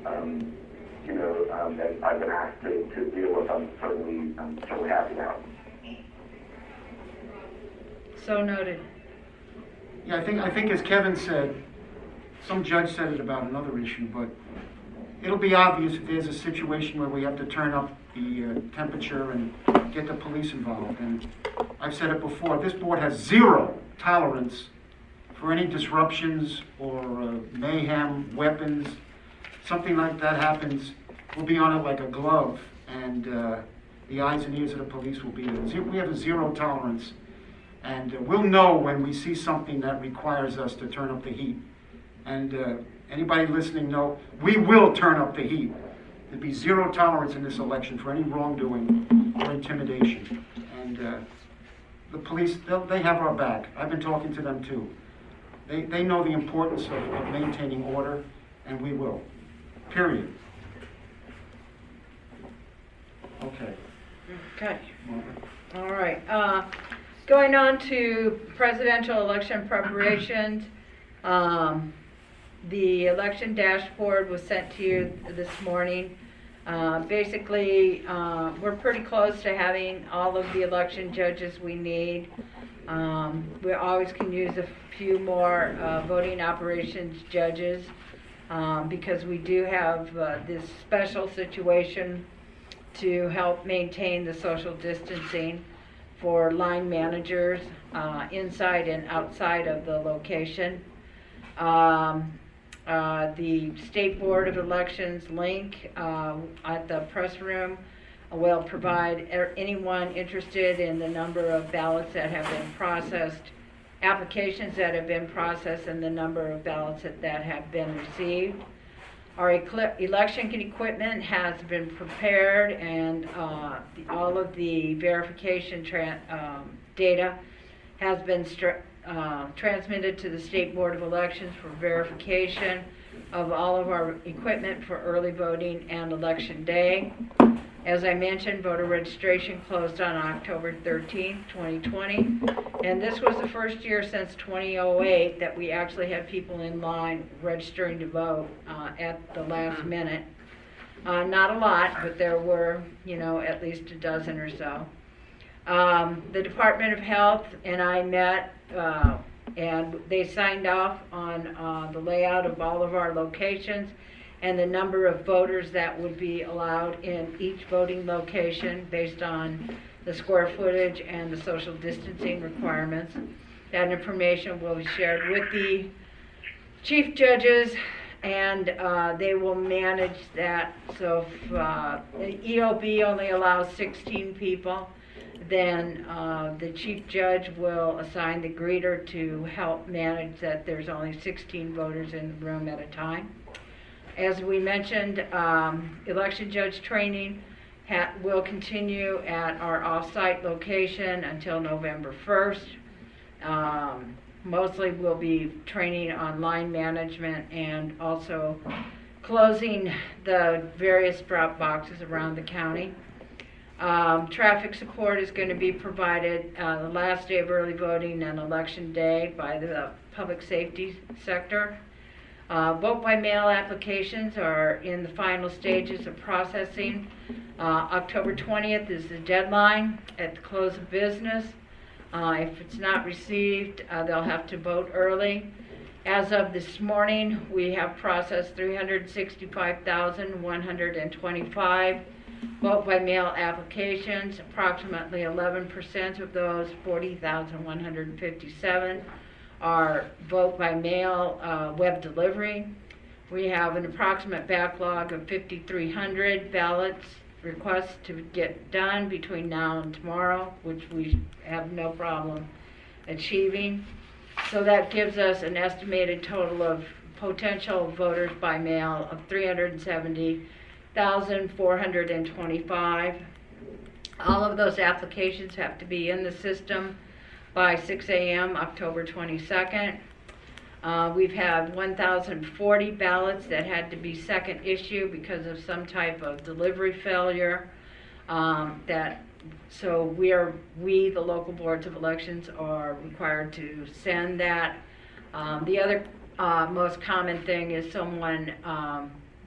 that I've been asked to deal with, I'm certainly happy now. So noted. Yeah, I think as Kevin said, some judge said it about another issue, but it'll be obvious if there's a situation where we have to turn up the temperature and get the police involved. And I've said it before, this board has zero tolerance for any disruptions or mayhem, weapons. Something like that happens, we'll be on it like a glove, and the eyes and ears of the police will be there. We have a zero tolerance, and we'll know when we see something that requires us to turn up the heat. And anybody listening know, we will turn up the heat. There'll be zero tolerance in this election for any wrongdoing or intimidation. And the police, they have our back. I've been talking to them too. They know the importance of maintaining order, and we will, period. Okay. Okay. All right. Going on to presidential election preparations. The election dashboard was sent to you this morning. Basically, we're pretty close to having all of the election judges we need. We always can use a few more voting operations judges because we do have this special situation to help maintain the social distancing for line managers inside and outside of the location. The State Board of Elections link at the press room will provide anyone interested in the number of ballots that have been processed, applications that have been processed, and the number of ballots that have been received. Our election equipment has been prepared, and all of the verification data has been transmitted to the State Board of Elections for verification of all of our equipment for early voting and election day. As I mentioned, voter registration closed on October 13th, 2020, and this was the first year since 2008 that we actually had people in line registering to vote at the last minute. Not a lot, but there were, at least a dozen or so. The Department of Health and I met, and they signed off on the layout of all of our locations and the number of voters that would be allowed in each voting location based on the square footage and the social distancing requirements. That information will be shared with the chief judges, and they will manage that. So if the EOB only allows 16 people, then the chief judge will assign the greeter to help manage that there's only 16 voters in the room at a time. As we mentioned, election judge training will continue at our off-site location until November 1st. Mostly we'll be training on line management and also closing the various drop boxes around the county. Traffic support is going to be provided the last day of early voting and election day by the public safety sector. Vote by mail applications are in the final stages of processing. October 20th is the deadline at the close of business. If it's not received, they'll have to vote early. As of this morning, we have processed 365,125 vote by mail applications. Approximately 11% of those, 40,157, are vote by mail web delivery. We have an approximate backlog of 5,300 ballots requests to get done between now and tomorrow, which we have no problem achieving. So that gives us an estimated total of potential voters by mail of 370,425. All of those applications have to be in the system by 6 a.m. October 22nd. We've had 1,040 ballots that had to be second issue because of some type of delivery failure. So we, the local boards of elections, are required to send that. The other most common thing is someone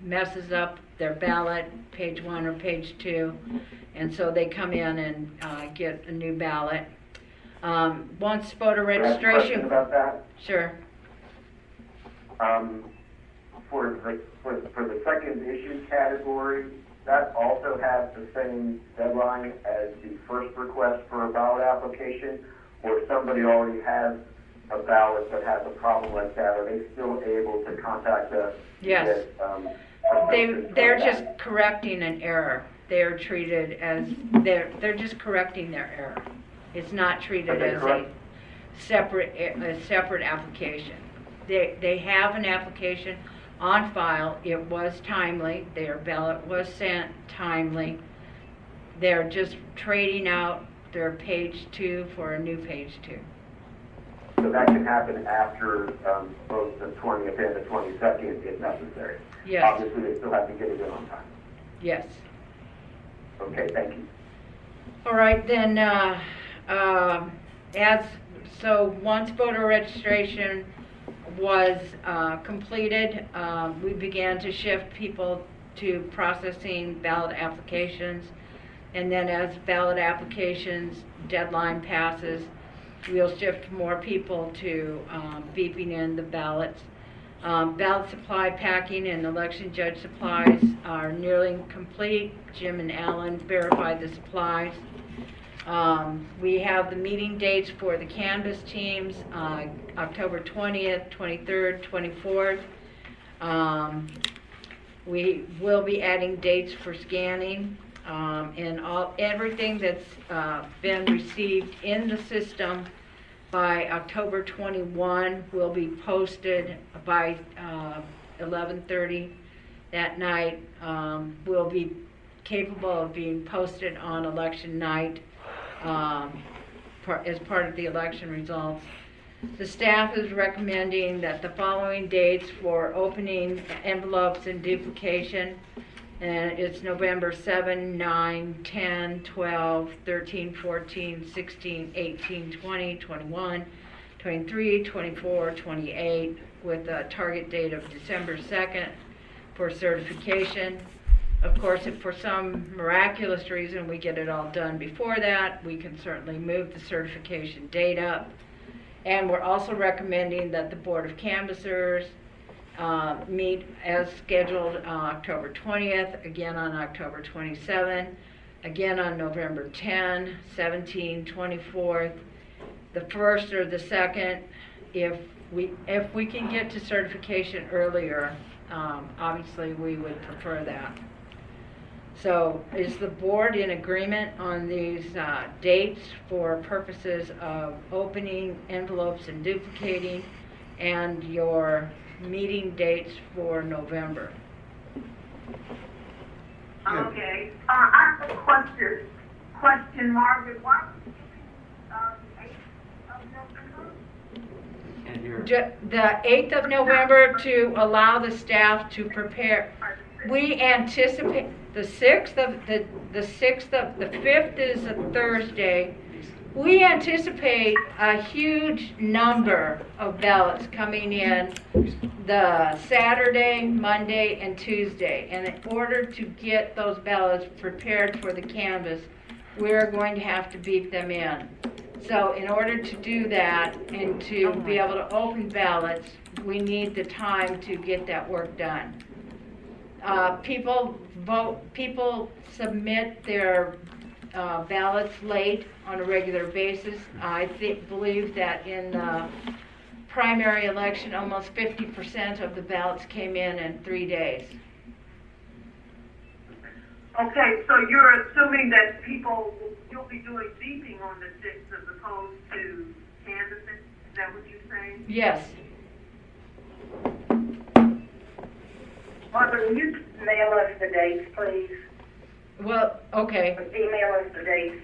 messes up their ballot, page 1 or page 2, and so they come in and get a new ballot. Once voter registration. Can I ask a question about that? Sure. For the second issue category, that also has the same deadline as the first request for a ballot application, or if somebody already has a ballot that has a problem like that, are they still able to contact us? Yes. They're just correcting an error. They're treated as they're just correcting their error. It's not treated as a separate application. They have an application on file. It was timely. Their ballot was sent timely. They're just trading out their page 2 for a new page 2. So that can happen after both the 20th and the 22nd if necessary. Yes. Obviously, they still have to get it in on time. Yes. Okay, thank you. All right, then, once voter registration was completed, we began to shift people to processing ballot applications. And then as ballot applications deadline passes, we'll shift more people to beeping in the ballots. Ballot supply packing and election judge supplies are nearly complete. Jim and Alan verified the supplies. We have the meeting dates for the canvas teams, October 20th, 23rd, 24th. We will be adding dates for scanning, and everything that's been received in the system by October 21 will be posted by 11:30 that night. Will be capable of being posted on election night as part of the election results. The staff is recommending that the following dates for opening envelopes and duplication, and it's November 7, 9, 10, 12, 13, 14, 16, 18, 20, 21, 23, 24, 28, with a target date of December 2nd for certification. Of course, if for some miraculous reason we get it all done before that, we can certainly move the certification date up. And we're also recommending that the Board of Canvassers meet as scheduled October 20th, again on October 27th, again on November 10, 17, 24th, the 1st or the 2nd. If we can get to certification earlier, obviously we would prefer that. So is the board in agreement on these dates for purposes of opening envelopes and duplicating, and your meeting dates for November? Okay. I have a question, Margaret. Why? 8th of November? And you're, The 8th of November, to allow the staff to prepare. We anticipate the 6th of the 5th is a Thursday. We anticipate a huge number of ballots coming in the Saturday, Monday, and Tuesday. And in order to get those ballots prepared for the canvass, we're going to have to beep them in. So in order to do that and to be able to open ballots, we need the time to get that work done. People submit their ballots late on a regular basis. I believe that in the primary election, almost 50% of the ballots came in 3 days. Okay, so you're assuming that you'll be doing beeping on the 6th as opposed to canvassing? Is that what you're saying? Yes. Margaret, will you mail us the dates, please? Well, okay. Or email us the dates.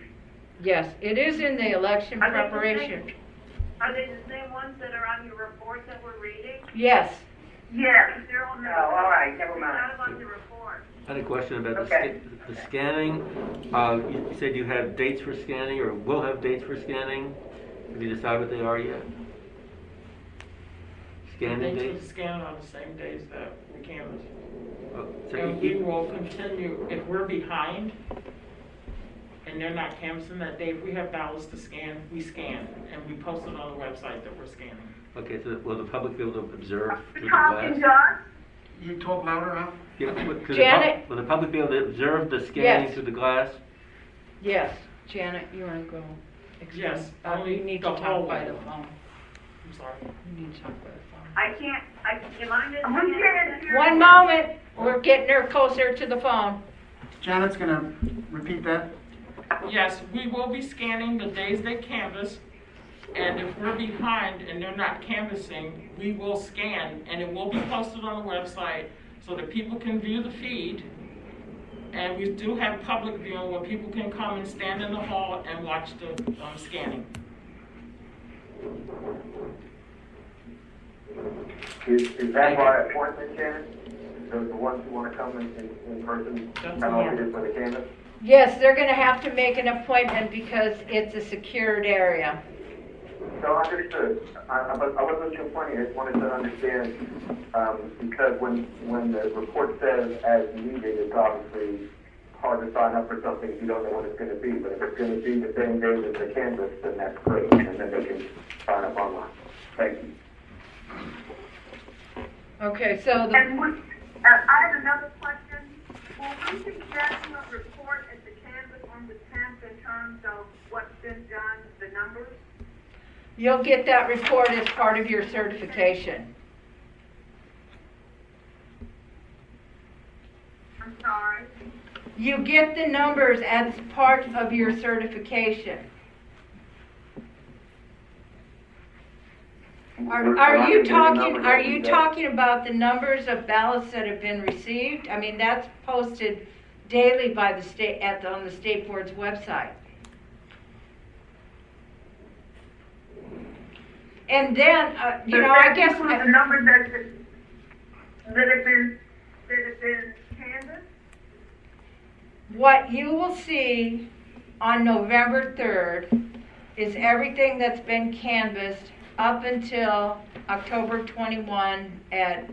Yes, it is in the election preparation. Are they the same ones that are on your report that we're reading? Yes. Yes. They're on the report. Oh, all right, never mind. Not on the report. I had a question about Okay. the scanning. You said you have dates for scanning, or will have dates for scanning. Have you decided what they are yet? Scanning They dates? do scan on the same days that we canvass. Oh, so And we will continue, if we're behind and they're not canvassing that day, if we have ballots to scan, we scan. And we post it on the website that we're scanning. Okay, so will the public be able to observe through the Talking, glass? John? You talk louder, Al? Yeah, will Janet? will the public be able to observe the scanning Yes. through the glass? Yes. Janet, you want to go? explain? Yes, only You need the to talk by hallway. the phone. I'm sorry. You need to talk by the phone. I can't, am I missing? One moment. We're getting her closer to the phone. Janet's gonna repeat that. Yes, we will be scanning the days they canvass. And if we're behind and they're not canvassing, we will scan, and it will be posted on the website so that people can view the feed. And we do have public viewing where people can come and stand in the hall and watch the scanning. Is that by appointment, Shannon? The ones who want to come in person, kind of like it is for the canvas? Yes, they're gonna have to make an appointment because it's a secured area. So understood. I wasn't too funny. I just wanted to understand, because when the report says as needed, it's obviously hard to sign up for something if you don't know what it's going to be. But if it's going to be the same day as the canvas, then that's great, and then they can sign up online. Thank you. Okay, so the, And I have another question. Will we be getting a report at the canvas on the 10th in terms of what's been done, the numbers? you'll get that report as part of your certification. I'm sorry. You get the numbers as part of your certification. Are you talking about the numbers of ballots that have been received? I mean, that's posted daily by the state on the state board's website. And then, I guess the numbers that have been canvassed? what you will see on November 3rd is everything that's been canvassed up until October 21 at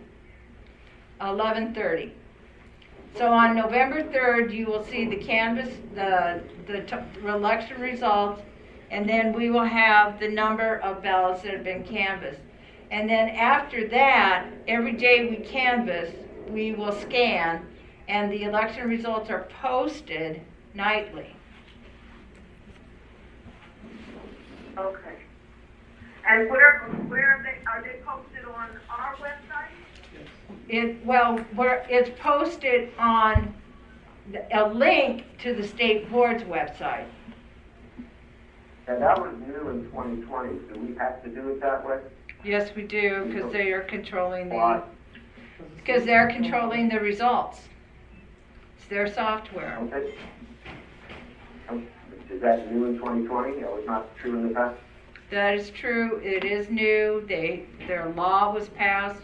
11:30. So on November 3rd, you will see the canvas, the election results, and then we will have the number of ballots that have been canvassed. And then after that, every day we canvass, we will scan, and the election results are posted nightly. Okay. And where are they posted on our website? It's posted on a link to the state board's website. And that was new in 2020. Do we have to do it that way? Yes, we do, because they are controlling Why? because they're controlling the results. It's their software. Okay. Is that new in 2020? That was not true in the past? That is true. It is new. Their law was passed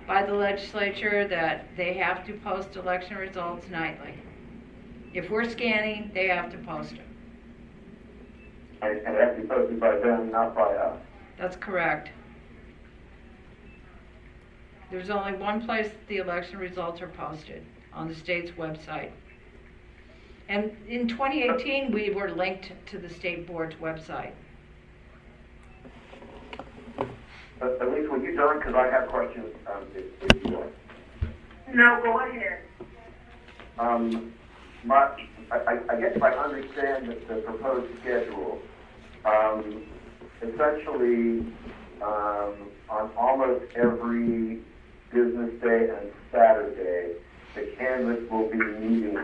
by the legislature that they have to post election results nightly. If we're scanning, they have to post them. And it has to be posted by them, not by us. That's correct. There's only one place the election results are posted, on the state's website. And in 2018, we were linked to the state board's website. At least when you're done, because I have questions, if you want. No, go ahead. I guess if I understand the proposed schedule, essentially, on almost every business day and Saturday, the canvas will be meeting.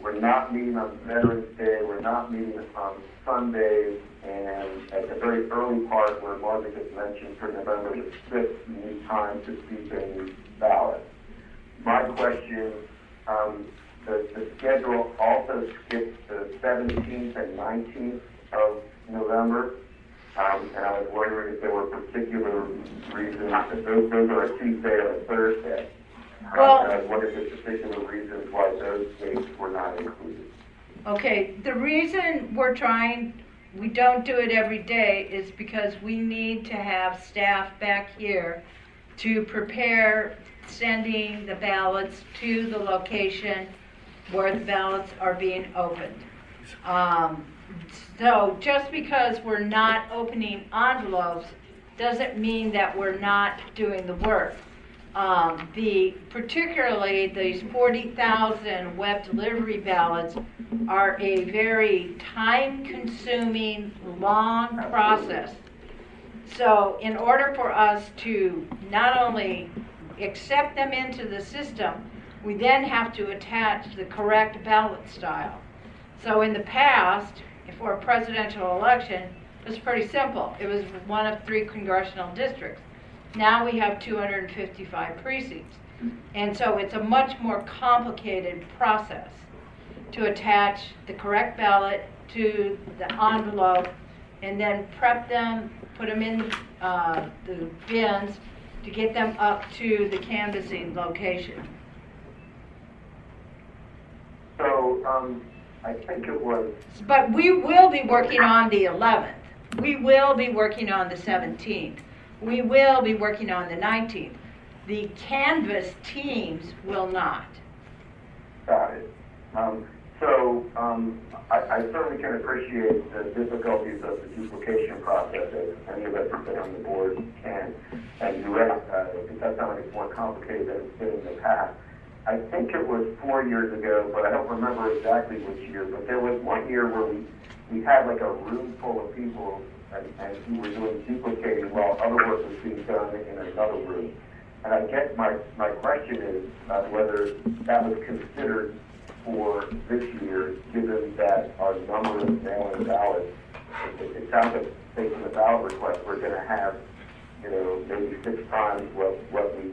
We're not meeting on Veterans Day, we're not meeting on Sundays, and at the very early part where Margaret just mentioned for November the 6th, you need time to see things valid. My question, the schedule also skips the 17th and 19th of November, and I was wondering if there were particular reasons, if those are a Tuesday or a Thursday. Well, and I was wondering if there's particular reasons why those dates were not included. Okay, the reason we don't do it every day is because we need to have staff back here to prepare sending the ballots to the location where the ballots are being opened. So just because we're not opening envelopes doesn't mean that we're not doing the work. Particularly these 40,000 web delivery ballots are a very time-consuming, long process. So in order for us to not only accept them into the system, we then have to attach the correct ballot style. So in the past, for a presidential election, it was pretty simple. It was one of 3 congressional districts. Now we have 255 precincts. And so it's a much more complicated process to attach the correct ballot to the envelope and then prep them, put them in the bins to get them up to the canvassing location. So, I think it was, But we will be working on the 11th. We will be working on the 17th. We will be working on the 19th. The canvas teams will not. got it. I certainly can appreciate the difficulties of the duplication process, as any of us who've been on the board can. And you're right, it does sound like it's more complicated than it's been in the past. I think it was 4 years ago, but I don't remember exactly which year, but there was one year where we had like a room full of people and who were doing duplicating while other work was being done in another room. And I guess my question is whether that was considered for this year, given that our number of mail-in ballots, it sounds like based on the ballot request, we're going to have, maybe 6 times what we,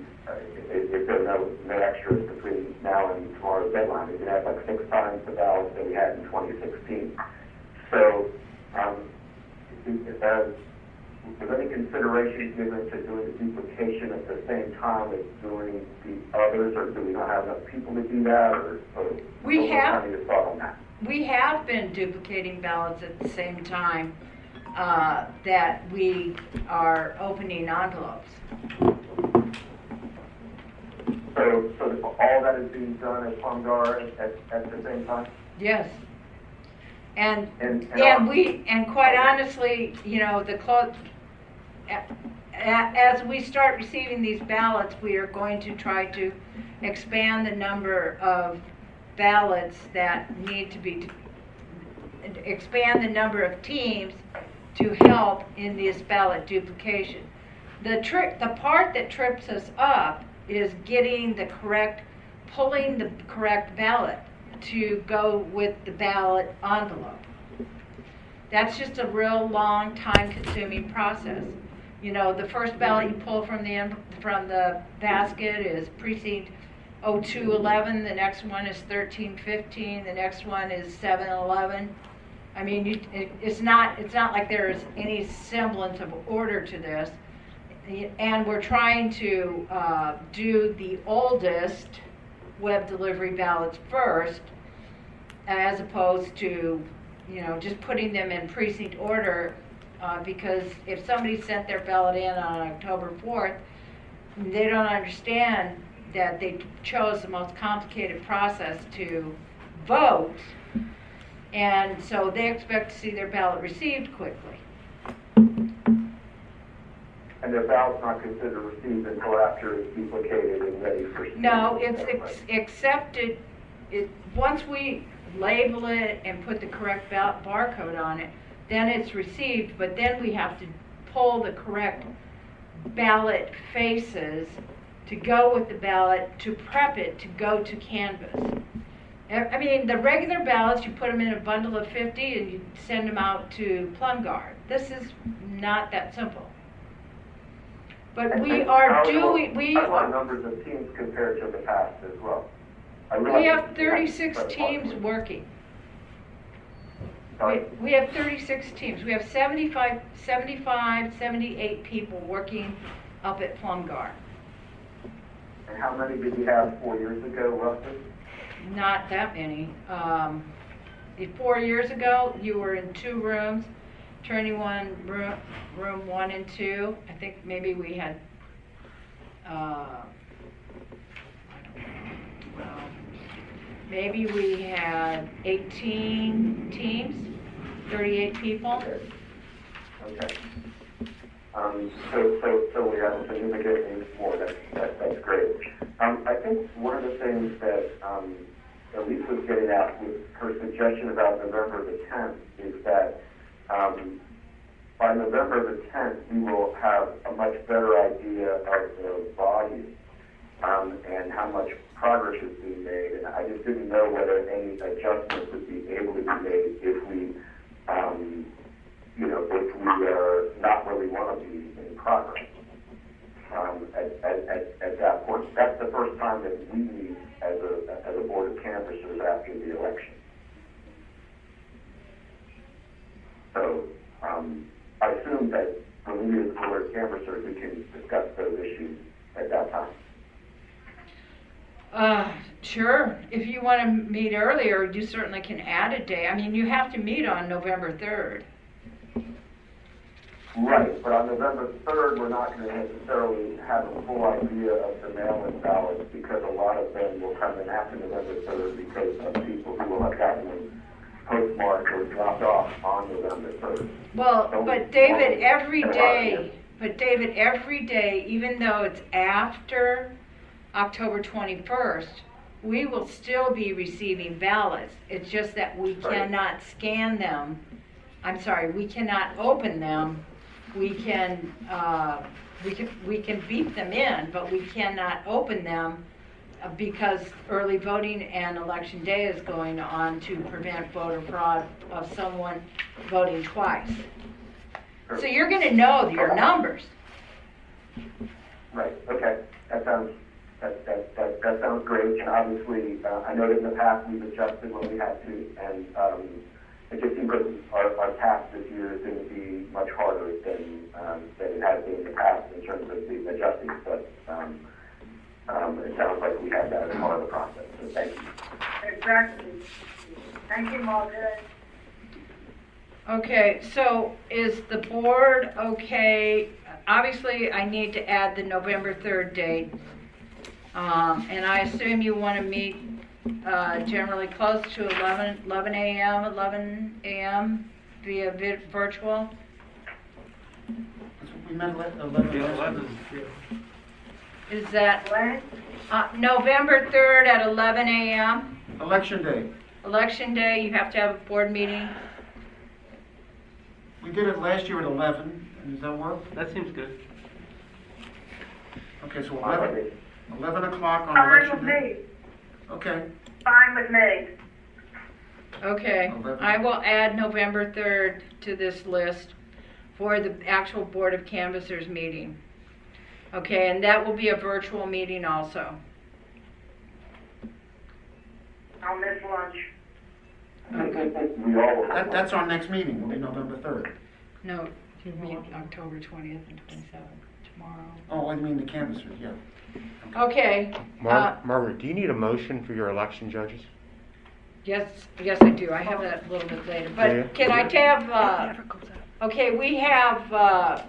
if there are no extras between now and tomorrow's deadline, we're going to have like 6 times the ballots that we had in 2016. So, was any consideration given to doing the duplication at the same time as doing the others, or do we not have enough people to do that, or We have- what are your thoughts on that? We have been duplicating ballots at the same time that we are opening envelopes. So all that is being done at Plumgar at the same time? Yes. And And quite honestly, as we start receiving these ballots, we are going to try to expand the number of ballots that need to be, expand the number of teams to help in this ballot duplication. The part that trips us up is getting pulling the correct ballot to go with the ballot envelope. That's just a real long, time-consuming process. The first ballot you pull from the basket is precinct 0211. The next one is 1315. The next one is 711. I mean, it's not like there is any semblance of order to this. And we're trying to do the oldest web delivery ballots first, as opposed to, just putting them in precinct order, because if somebody sent their ballot in on October 4th, they don't understand that they chose the most complicated process to vote, and so they expect to see their ballot received quickly. And their ballot's not considered received until after it's duplicated and ready for... No, it's accepted, once we label it and put the correct barcode on it, then it's received, but then we have to pull the correct ballot faces to go with the ballot, to prep it to go to canvas. I mean, the regular ballots, you put them in a bundle of 50 and you send them out to Plumgar. This is not that simple. But we are doing, How are numbers of teams compared to the past as well? we have 36 teams working. We have 36 teams. We have 75, 78 people working up at Plumgar. And how many did you have 4 years ago, roughly? Not that many. 4 years ago, you were in 2 rooms, turning one room 1 and 2. I think maybe we had, maybe we had 18 teams, 38 people. Okay. So we have a significantly more. That's great. I think one of the things that Elise was getting at with her suggestion about November the 10th is that by November the 10th, we will have a much better idea of the volume and how much progress is being made. And I just didn't know whether any adjustments would be able to be made if we, if we are not where we want to be in progress. At that point, that's the first time that we meet as a board of canvassers after the election. So, if you want to meet earlier, you certainly can add a day. I mean, you have to meet on November 3rd. Right, but on November 3rd, we're not going to necessarily have a full idea of the mail-in ballots because a lot of them will come in after November 3rd because of people who will have gotten them postmarked or dropped off on November 3rd. Well, So but David, we- every day, even though it's after October 21st, we will still be receiving ballots. It's just that we Right. cannot scan them. I'm sorry, we cannot open them. We can beep them in, but we cannot open them because early voting and election day is going on to prevent voter fraud of someone voting twice. So you're gonna know your numbers. Right, okay, that sounds great, and obviously, I know that in the past we've adjusted when we had to, and, it just seems like our task this year is going to be much harder than it has been in the past in terms of the adjusting, but, it sounds like we have that as part of the process, so thank you. Exactly. Thank you, Margaret. Okay, so is the board okay? Obviously, I need to add the November 3rd date. And I assume you want to meet generally close to 11 a.m. via virtual? We met at 11. Yeah, 11, yeah. Is that November 3rd at 11 a.m.? Election day. Election day, you have to have a board meeting? We did it last year at 11. Does that work? That seems good. Okay, so Fine with 11 me. o'clock on Fine with election day? me. Okay. Fine with me. Okay, 11. I will add November 3rd to this list for the actual Board of Canvassers meeting. Okay, and that will be a virtual meeting also. I'll miss lunch. We all will. That's our next meeting, will be November 3rd. No, you mean October 20th and 27th, tomorrow. Oh, I mean the canvassers, yeah. Okay, Margaret, do you need a motion for your election judges? yes, I do, I have that a little bit later, Yeah. but can I have, okay, we have, a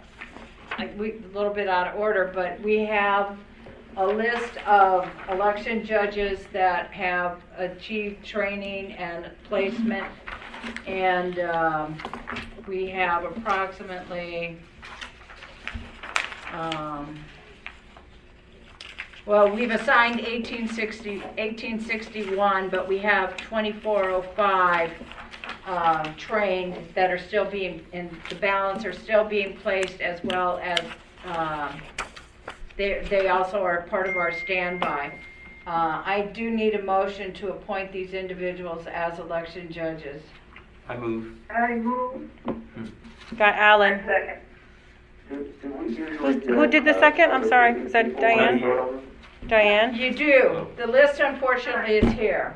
little bit out of order, but we have a list of election judges that have achieved training and placement, and we have approximately, well, we've assigned 1861, but we have 2405 trained that are still being, and the balance are still being placed, as well as they also are part of our standby. I do need a motion to appoint these individuals as election judges. I move. I move. Got Alan. Second. Who did the second? I'm sorry, was that Diane? Diane? You do. The list unfortunately is here.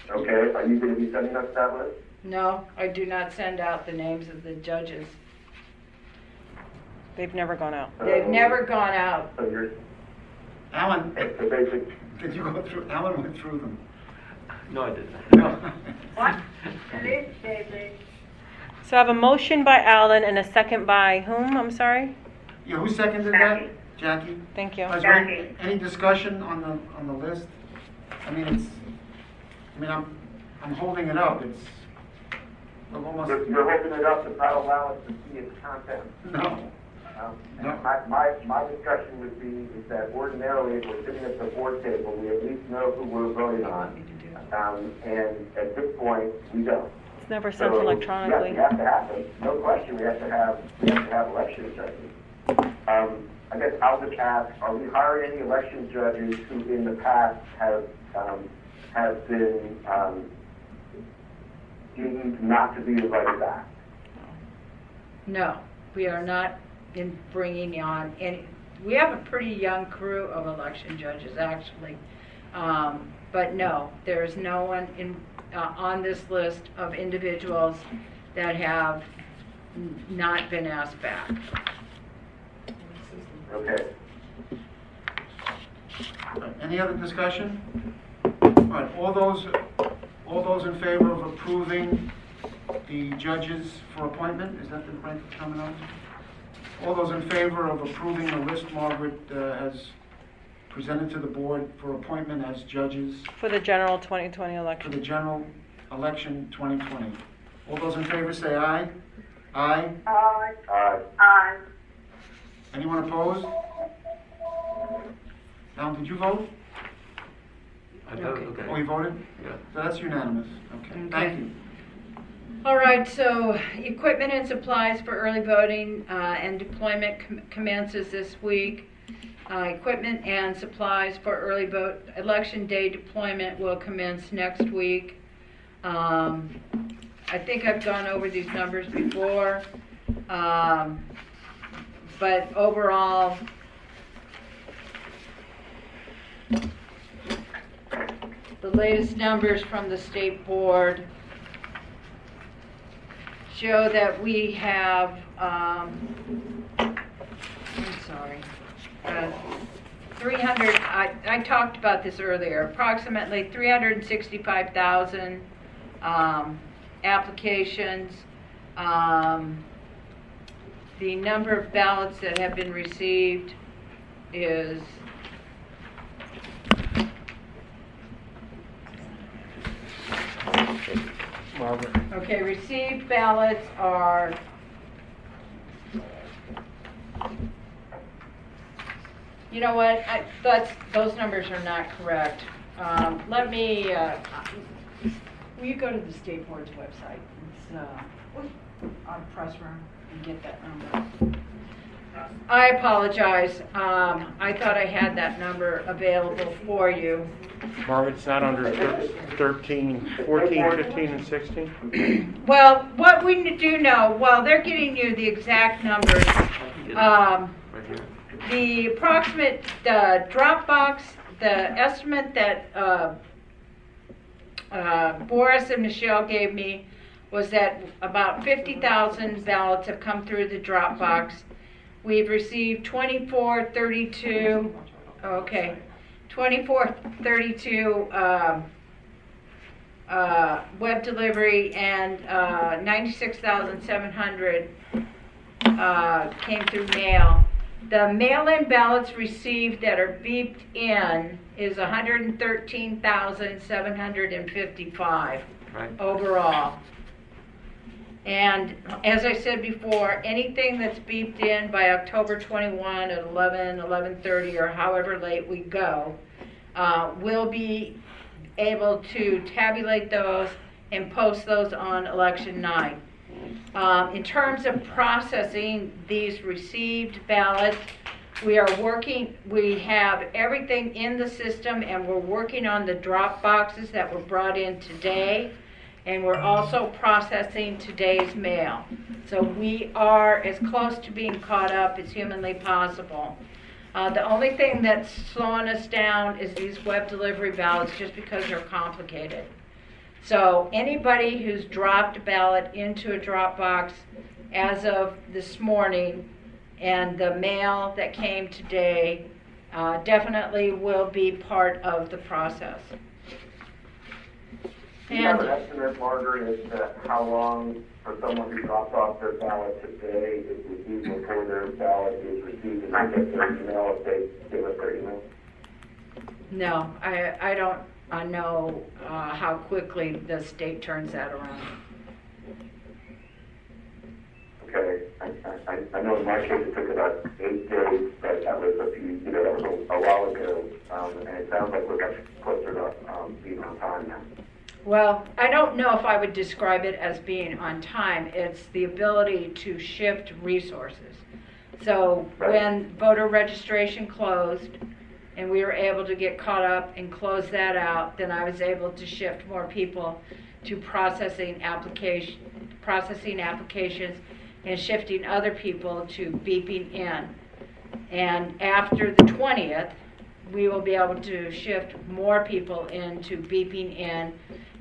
Okay, are you going to be sending us that list? No, I do not send out the names of the judges. They've never gone out. They've never gone out. So you're, Alan, so basic, did you go through, Alan went through them. No, I didn't. No. What? It is, David. So I have a motion by Alan and a second by whom? I'm sorry? Yeah, who seconded that? Jackie? Thank you. Is there any discussion on the list? I mean, I'm holding it up, it's almost, you're holding it up to not allow us to see its content. no. No. My discussion would be is that ordinarily, if we're sitting at the board table, we at least know who we're voting on. And at this point, we don't. It's never sent So, electronically. Yes, we have to have them. No question, we have to have election judges. I guess I'll just ask, are we hiring any election judges who in the past have been deemed not to be invited back? No, we are not in bringing on any. We have a pretty young crew of election judges, actually. But no, there is no one on this list of individuals that have not been asked back. Okay. Any other discussion? right, all those in favor of approving the judges for appointment, is that the right terminology? All those in favor of approving the list Margaret has presented to the board for appointment as judges For the general 2020 for election. the general election 2020? All those in favor say aye. Aye. Aye. Anyone opposed? Alan, did you vote? I vote, Oh, okay. you voted? Yeah. So that's unanimous. Okay, thank you. All right, so equipment and supplies for early voting and deployment commences this week. Equipment and supplies for early vote, election day deployment will commence next week. I think I've gone over these numbers before, but overall, the latest numbers from the state board show that we have, I'm sorry, 300, I talked about this earlier, approximately 365,000 applications. The number of ballots that have been received is Margaret? okay, received ballots are you know what, those numbers are not correct. Let me, will you go to the state board's website? It's on press room and get that number. I apologize. I thought I had that number available for you. Margaret, it's not under 13, 14, 15, and 16? Well, what we do know, well, they're getting you the exact numbers. Right here. The approximate Dropbox, the estimate that Boris and Michelle gave me was that about 50,000 ballots have come through the Dropbox. We've received 2432 web delivery, and 96,700 came through mail. The mail-in ballots received that are beeped in is 113,755 Right. overall. And as I said before, anything that's beeped in by October 21 at 11, 11:30, or however late we go, we'll be able to tabulate those and post those on election night. In terms of processing these received ballots, we have everything in the system, and we're working on the drop boxes that were brought in today, and we're also processing today's mail. So we are as close to being caught up as humanly possible. The only thing that's slowing us down is these web delivery ballots, just because they're complicated. So anybody who's dropped a ballot into a Dropbox as of this morning, and the mail that came today, definitely will be part of the process. Do you have an And estimate, Margaret, as to how long for someone who dropped off their ballot today is received before their ballot is received and they get their email if they give us their email? no, I don't know how quickly the state turns that around. Okay, I know in my case it took about 8 days, but that was that was a while ago, and it sounds like we're much closer to being on time now. Well, I don't know if I would describe it as being on time. It's the ability to shift resources. So when voter registration closed and we were able to get caught up and close that out, then I was able to shift more people to processing applications and shifting other people to beeping in. And after the 20th, we will be able to shift more people into beeping in,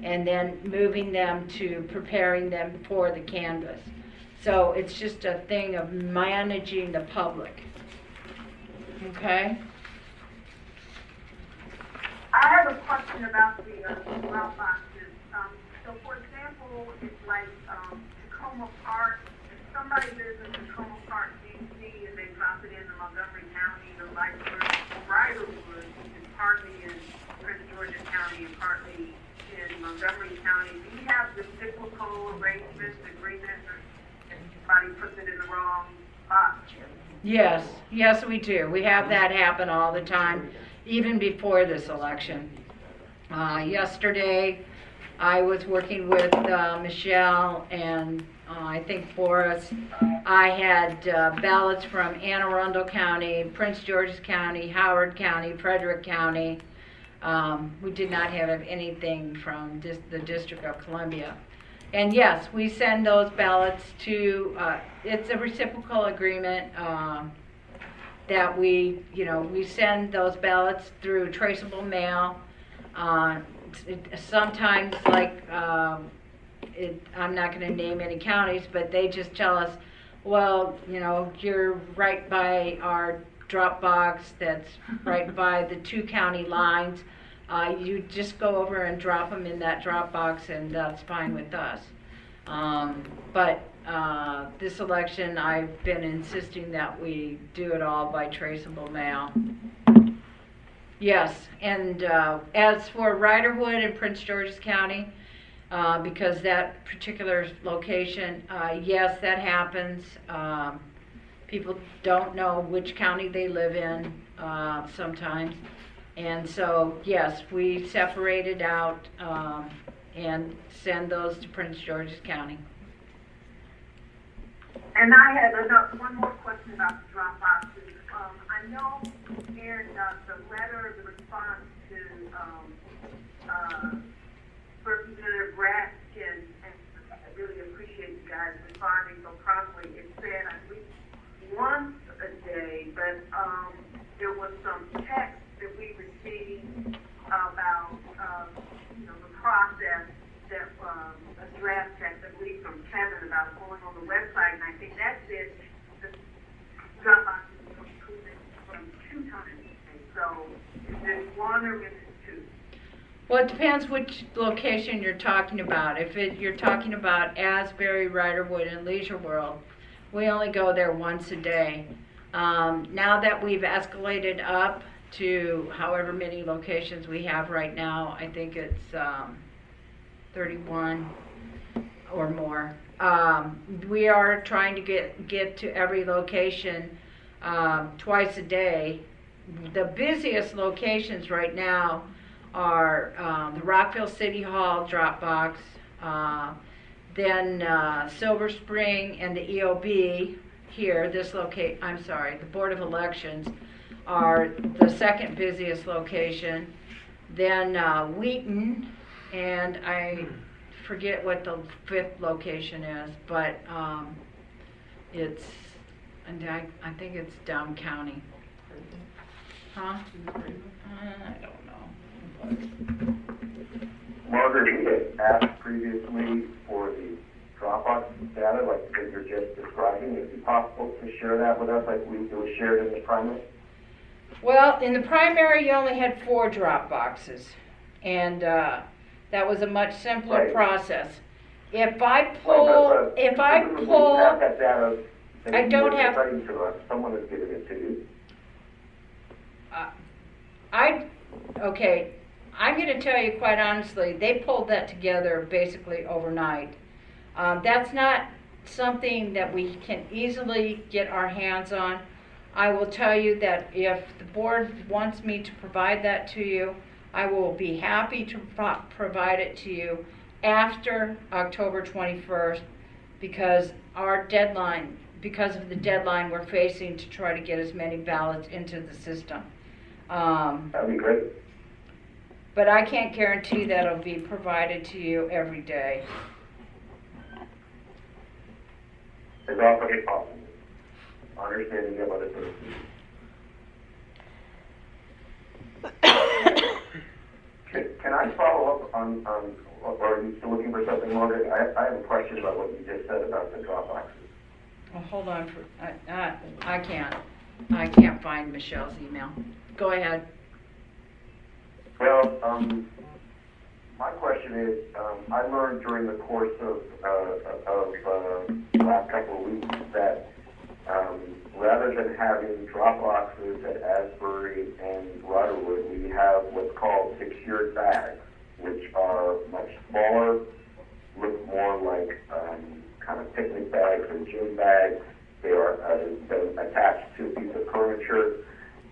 and then moving them to preparing them for the canvass. So it's just a thing of managing the public. Okay? I have a question about the drop boxes. So for example, it's like Tacoma Park, if somebody lives in Tacoma Park, DC, and they drop it into Montgomery County, or like Riderwood, which is partly in Prince George's County and partly in Montgomery County, do you have reciprocal arrangements, agreements, or if somebody puts it in the wrong box? Yes, yes, we do. We have that happen all the time, even before this election. Yesterday, I was working with Michelle and I think Boris. I had ballots from Anne Arundel County, Prince George's County, Howard County, Frederick County. We did not have anything from the District of Columbia. And yes, we send those ballots to, it's a reciprocal agreement that we send those ballots through traceable mail. Sometimes, like, I'm not going to name any counties, but they just tell us, well, you're right by our drop box that's right by the 2 county lines. You just go over and drop them in that drop box, and that's fine with us. But this election, I've been insisting that we do it all by traceable mail. Yes, and as for Riderwood and Prince George's County, because that particular location, yes, that happens. People don't know which county they live in sometimes. And so, yes, we separate it out and send those to Prince George's County. And I had one more question about the drop boxes. I know in the letter, the response to Representative Raskin, and I really appreciate you guys responding so promptly, it said at least once a day, but there was some text that we received about the process that a draft text, I believe, from Kevin about going on the website, and I think that's it. The drop box is included from 2 times a day. So is it 1 or is it 2? Well, it depends which location you're talking about. If you're talking about Asbury, Riderwood, and Leisure World, we only go there once a day. Now that we've escalated up to however many locations we have right now, I think it's 31 or more. We are trying to get to every location twice a day. The busiest locations right now are the Rockville City Hall drop box, then Silver Spring and the EOB here, the Board of Elections are the second busiest location. Then Wheaton, and I forget what the 5th location is, but I think it's Down County. Huh? I don't know. Margaret, we had asked previously for the Dropbox data, like that you're just describing. Is it possible to share that with us, like it was shared in the primary? Well, in the primary, you only had 4 drop boxes, and that was a much simpler process. If I pull, have that data, I don't have. To us. Someone has given it to you. Okay, I'm going to tell you quite honestly, they pulled that together basically overnight. That's not something that we can easily get our hands on. I will tell you that if the board wants me to provide that to you, I will be happy to provide it to you after October 21st because because of the deadline we're facing to try to get as many ballots into the system. That'd be great. But I can't guarantee that it'll be provided to you every day. As often as possible. Understanding of other things. Can I follow up on or are you still looking for something, Margaret? I have a question about what you just said about the drop boxes. Well, hold on. I can't find Michelle's email. Go ahead. Well, my question is, I learned during the course of the last couple of weeks that rather than having drop boxes at Asbury and Rutherwood, we have what's called secured bags, which are much smaller, look more like kind of picnic bags or gym bags. They are attached to a piece of furniture,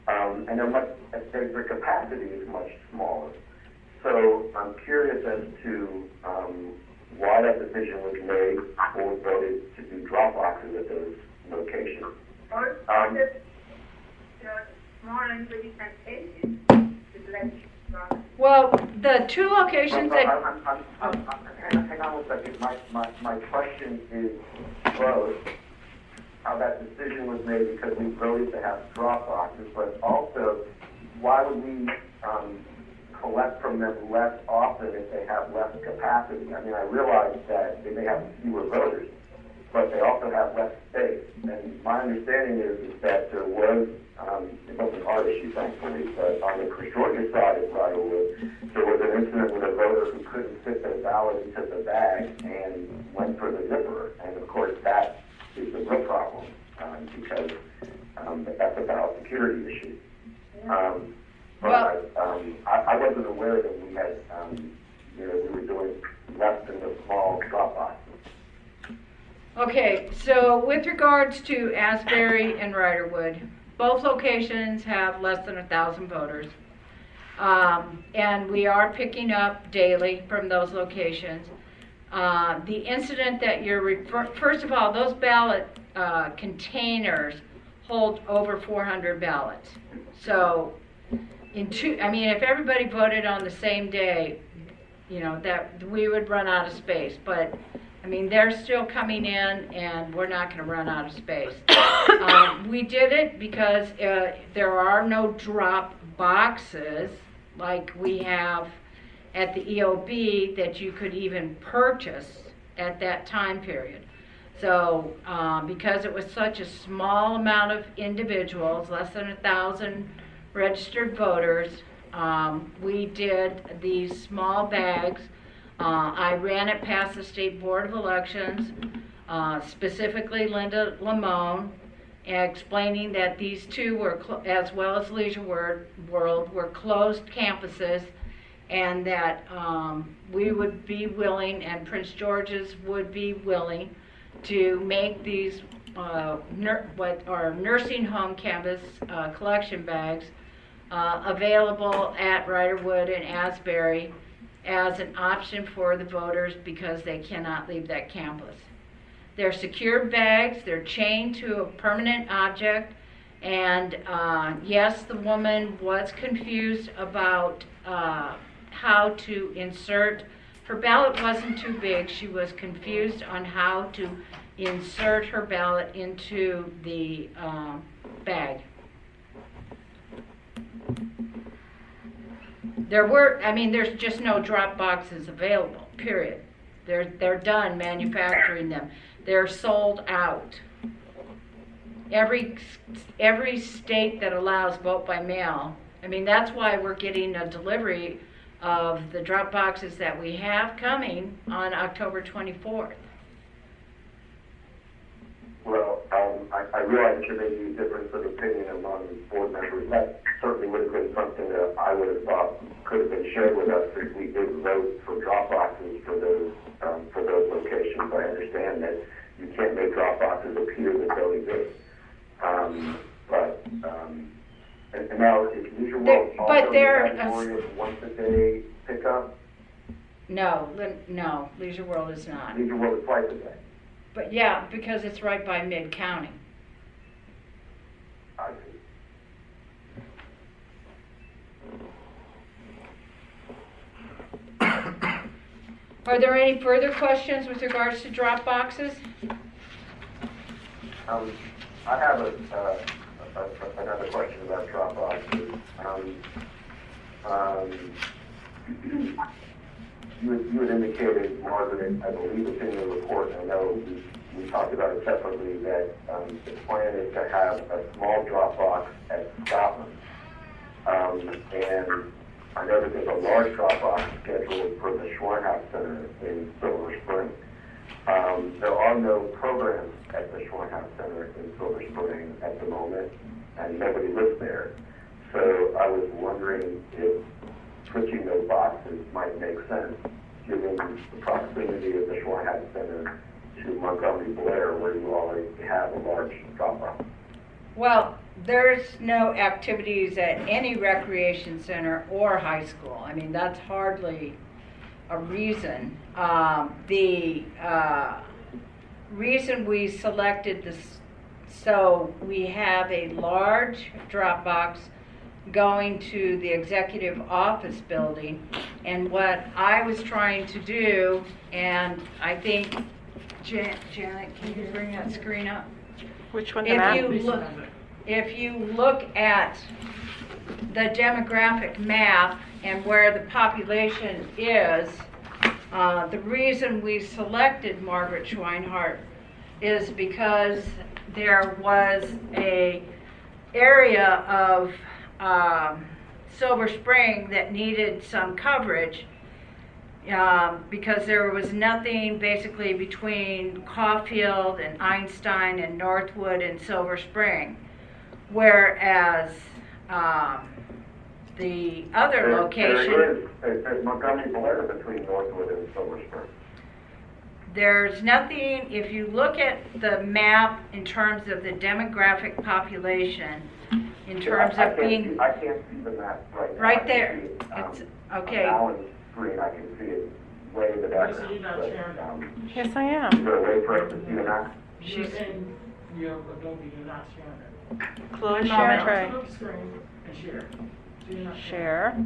and their capacity is much smaller. So I'm curious as to why that decision was made or voted to do drop boxes at those locations. Well, the two locations that, Hang on one second. My question is both how that decision was made because we voted to have drop boxes, but also why would we collect from them less often if they have less capacity? I mean, I realize that they may have fewer voters, but they also have less space. And my understanding is that there was, it wasn't our issue, thankfully, but on the Chris Georgia side of Briarwood, there was an incident with a voter who couldn't fit their ballot into the bag and went for the zipper. And of course, that is the real problem because that's a ballot security issue. But I wasn't aware that we had, we were doing less than the small drop boxes. okay, so with regards to Asbury and Riderwood, both locations have less than 1,000 voters. And we are picking up daily from those locations. The incident that you're first of all, those ballot containers hold over 400 ballots. So if everybody voted on the same day, that we would run out of space. But I mean, they're still coming in, and we're not going to run out of space. We did it because there are no drop boxes like we have at the EOB that you could even purchase at that time period. So because it was such a small amount of individuals, less than 1,000 registered voters, we did these small bags. I ran it past the State Board of Elections, specifically Linda Lamone, explaining that these two were, as well as Leisure World, were closed campuses, and that we would be willing, and Prince George's would be willing, to make these what are nursing home canvas collection bags available at Riderwood and Asbury as an option for the voters because they cannot leave that campus. They're secured bags, they're chained to a permanent object, and yes, the woman was confused about how to insert. Her ballot wasn't too big, she was confused on how to insert her ballot into the bag. There's just no drop boxes available, period. They're done manufacturing them. They're sold out. Every state that allows vote by mail, that's why we're getting a delivery of the drop boxes that we have coming on October 24th. Well, I realize that there may be a difference of opinion among board members. That certainly would have been something that I would have thought could have been shared with us if we did vote for drop boxes for those locations. I understand that you can't make drop boxes appear that they'll exist. And now is Leisure World also in the category of once a day pickup? No, Leisure World is not. Leisure World is twice a day. But yeah, because it's right by Mid-County. I see. Are there any further questions with regards to drop boxes? I have another question about drop boxes. You had indicated, Margaret, I believe it's in your report, and I know we talked about it separately, that the plan is to have a small drop box at Scotland. And I know that there's a large drop-off scheduled for the Schweinhaus Center in Silver Spring. There are no programs at the Schweinhaus Center in Silver Spring at the moment, and nobody lives there. So I was wondering if switching those boxes might make sense, given the proximity of the Schweinhaus Center to Montgomery Blair, where you already have a large drop-off. Well, there's no activities at any recreation center or high school. I mean, that's hardly a reason. The reason we selected this, so we have a large drop box going to the executive office building. And what I was trying to do, and I think, Janet, can you bring that screen up? Which one, the map? If you look at the demographic map and where the population is, the reason we selected Margaret Schweinhart is because there was a area of Silver Spring that needed some coverage because there was nothing basically between Caulfield and Einstein and Northwood and Silver Spring. Whereas the other location, There's Montgomery Blair between Northwood and Silver Spring. there's nothing, if you look at the map in terms of the demographic population, in terms of being, I can't see the map right now. right I can there, see it, it's, okay. On Alan's screen, I can see it way in the background. you're not sharing. But, Yes, I is am. there a way for us to see the map? You're in your Adobe, you're not sharing it. Close One share moment. tray. Go to the screen and share. So you're not Share.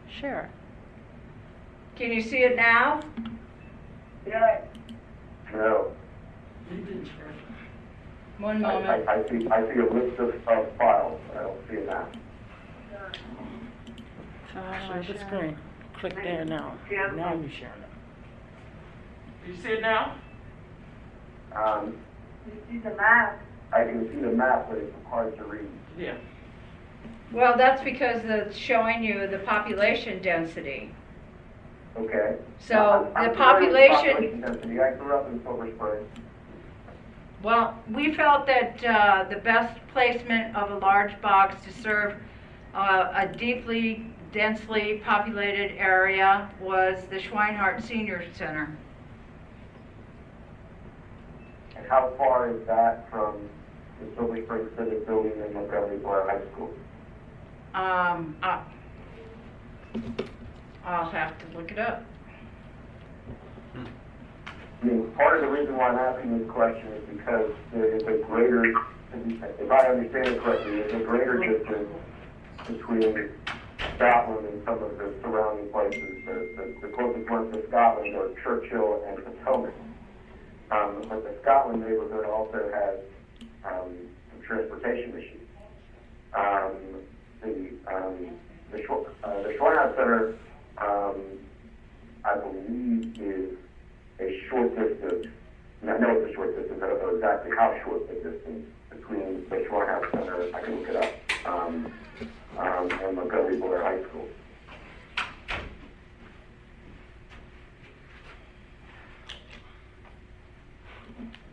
Share. Can you see it now? No. You didn't share. One moment. I see a list of files. I don't see a map. So how do I Share the share? screen. Click there now. Now you're sharing it. You see it now? You see the map. I can see the map, but it's hard to read. Yeah. Well, that's because it's showing you the population density. Okay. So I'm the familiar with population, density. I grew up in Silver Spring. well, we felt that the best placement of a large box to serve a deeply, densely populated area was the Schweinhart Senior Center. And how far is that from the Silver Spring Civic Building and Montgomery Blair High School? I'll have to look it up. I mean, part of the reason why I'm asking this question is because there is a greater, if I understand it correctly, there's a greater distance between Scotland and some of the surrounding places. The closest ones to Scotland are Churchill and Potomac. But the Scotland neighborhood also has some transportation issues. The Schweinhaus Center, I believe, is a short distance. And I know it's a short distance. I don't know exactly how short the distance between the Schweinhaus Center, I can look it up, and Montgomery Blair High School.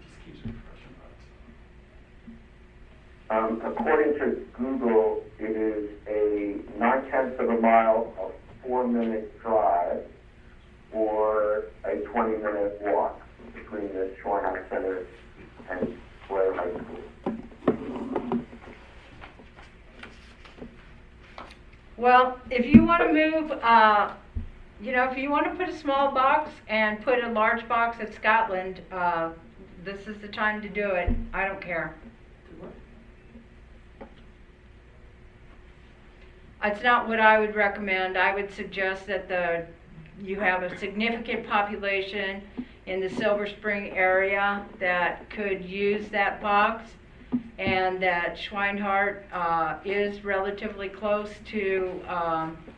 Just keeps refreshing. According to Google, it is a 9/10 of a mile, a 4-minute drive, or a 20-minute walk between the Schweinhaus Center and Blair High School. Well, if you want to move, if you want to put a small box and put a large box at Scotland, this is the time to do it. I don't care. It's not what I would recommend. I would suggest that you have a significant population in the Silver Spring area that could use that box, and that Schweinhart is relatively close to,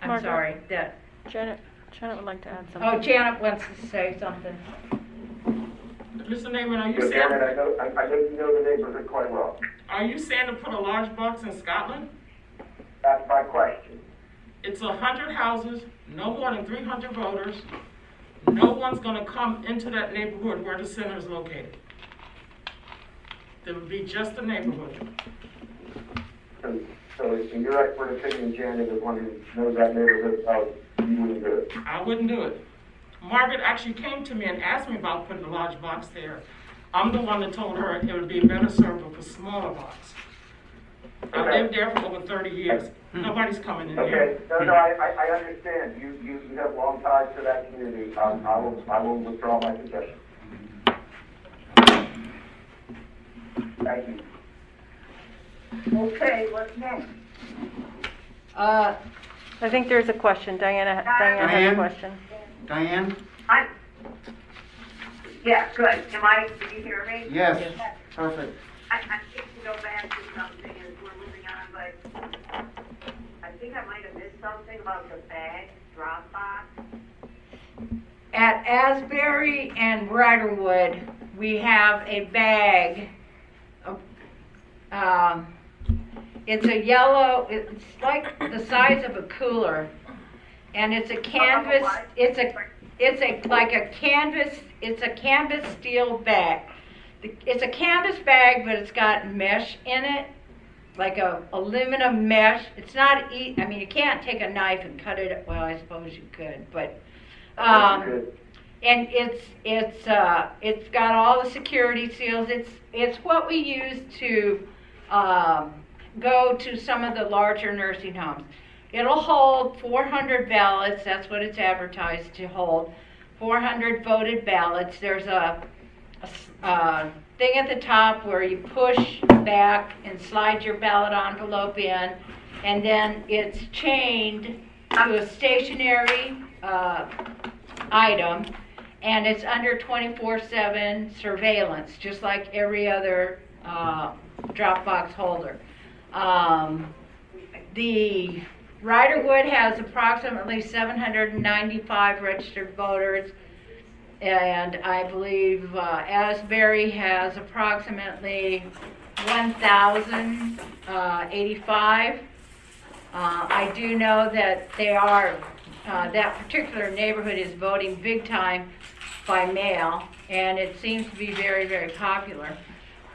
Margaret. that, Janet would like to add something. oh, Janet wants to say something. Mr. Naaman, are you So, Janet, saying, I know you know the neighborhood quite well. are you saying to put a large box in Scotland? That's my question. It's 100 houses, no more than 300 voters. No one's gonna come into that neighborhood where the center is located. There would be just the neighborhood. So in your expert opinion, Janet, as one who knows that neighborhood, you wouldn't do it? I wouldn't do it. Margaret actually came to me and asked me about putting a large box there. I'm the one that told her it would be better served with a smaller box. I Okay. lived there for over 30 years. Nobody's coming in Okay, there. no, I understand. You have long ties to that community. I will withdraw my suggestion. Thank you. Okay, what's next? I think there's a question. Diana has a Diane? question. Diane? Yeah, good. Did you hear me? Yes, perfect. I think to go back to something as we're moving on, but I think I might have missed something about the bag drop box. At Asbury and Riderwood, we have a bag. It's a yellow, it's like the size of a cooler. And it's a canvas, it's a canvas steel bag. It's a canvas bag, but it's got mesh in it, like a aluminum mesh. It's not, I mean, you can't take a knife and cut it, well, I suppose you could, but, and it's got all the security seals. It's what we use to, go to some of the larger nursing homes. It'll hold 400 ballots, that's what it's advertised to hold, 400 voted ballots. There's a thing at the top where you push back and slide your ballot envelope in, and then it's chained to a stationary item, and it's under 24/7 surveillance, just like every other Dropbox holder. The Riderwood has approximately 795 registered voters, and I believe Asbury has approximately 1,085. I do know that they are, that particular neighborhood is voting big time by mail, and it seems to be very, very popular.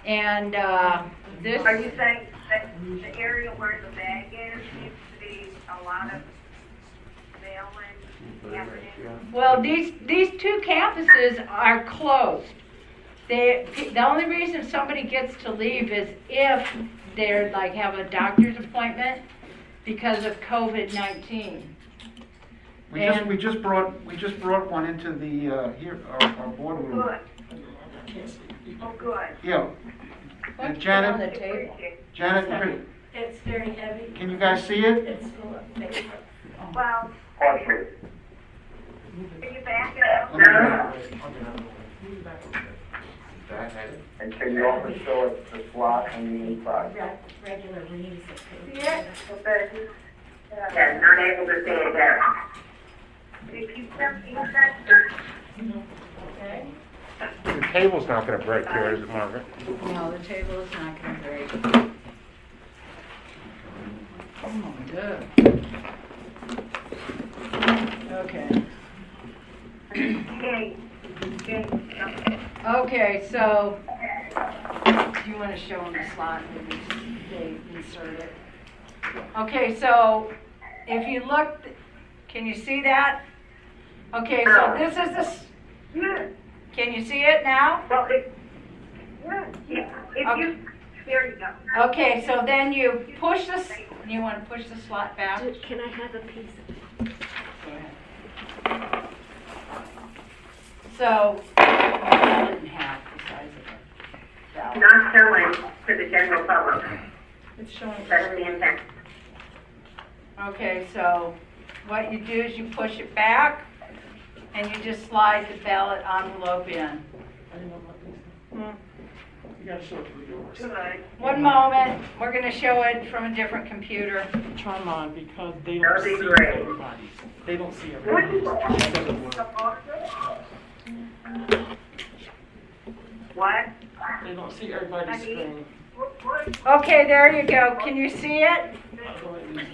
And this... Are you saying that the area where the bag is seems to be a lot of mail-in happening? Well, these two campuses are closed. The only reason somebody gets to leave is if they're like have a doctor's appointment because of COVID-19. We just brought one into the our boardroom. Good. Oh, good. Yeah. What's on the Janet, table? It's very heavy. can you guys see it? It's full of paper. Well, Partially. can you back it up? And can you also show us the slot on the inside? Regular reams of paper. Yeah. Yeah, not able to see it there. If you send me that, Okay. The table's not gonna break here, is it, Margaret? No, the table is not going to break. Oh, good. Okay. Okay, so do you want to show them the slot? Maybe they insert it. Okay, so if you look, can you see that? Okay, so this is the. Can you see it now? well, if you, there you go. Okay, so then you push this. You want to push the slot back? Can I have a piece of it? Go ahead. So, cut it in half the size of it. Not showing to the general public. It's showing. That's the intent. Okay, so what you do is you push it back, and you just slide the ballot envelope in. You gotta show it to yours. Good. One moment, we're going to show it from a different computer. Try mine because they That don't would be see great. everybody's. They don't see everybody's. What? They don't see everybody's screen. Okay, there you go. Can you see it? Go ahead and use it.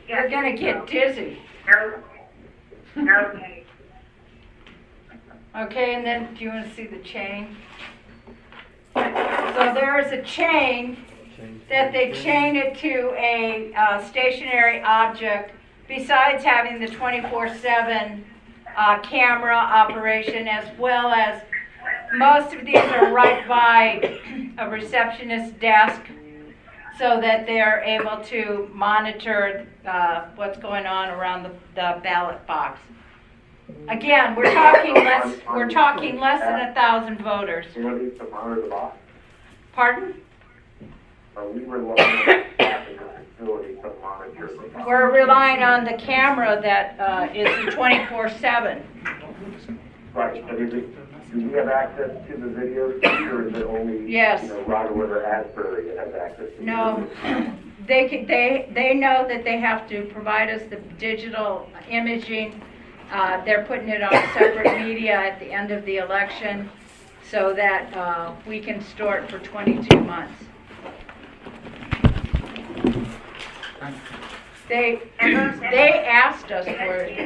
You're gonna get dizzy. Okay. Okay, and then, do you wanna see the chain? So there is a chain that they chain it to a stationary object, besides having the 24/7 camera operation, as well as most of these are right by a receptionist desk, so that they're able to monitor what's going on around the ballot box. Again, we're talking less than 1,000 voters. Are these to monitor the box? Pardon? Are we relying on staff in the facility to monitor the box? We're relying on the camera that is 24/7. Right, but do we have access to the videos, or is it only, Yes. Rodwood or Asbury that has access to the No, videos? they know that they have to provide us the digital imaging. They're putting it on separate media at the end of the election, so that we can store it for 22 months. They asked us for it.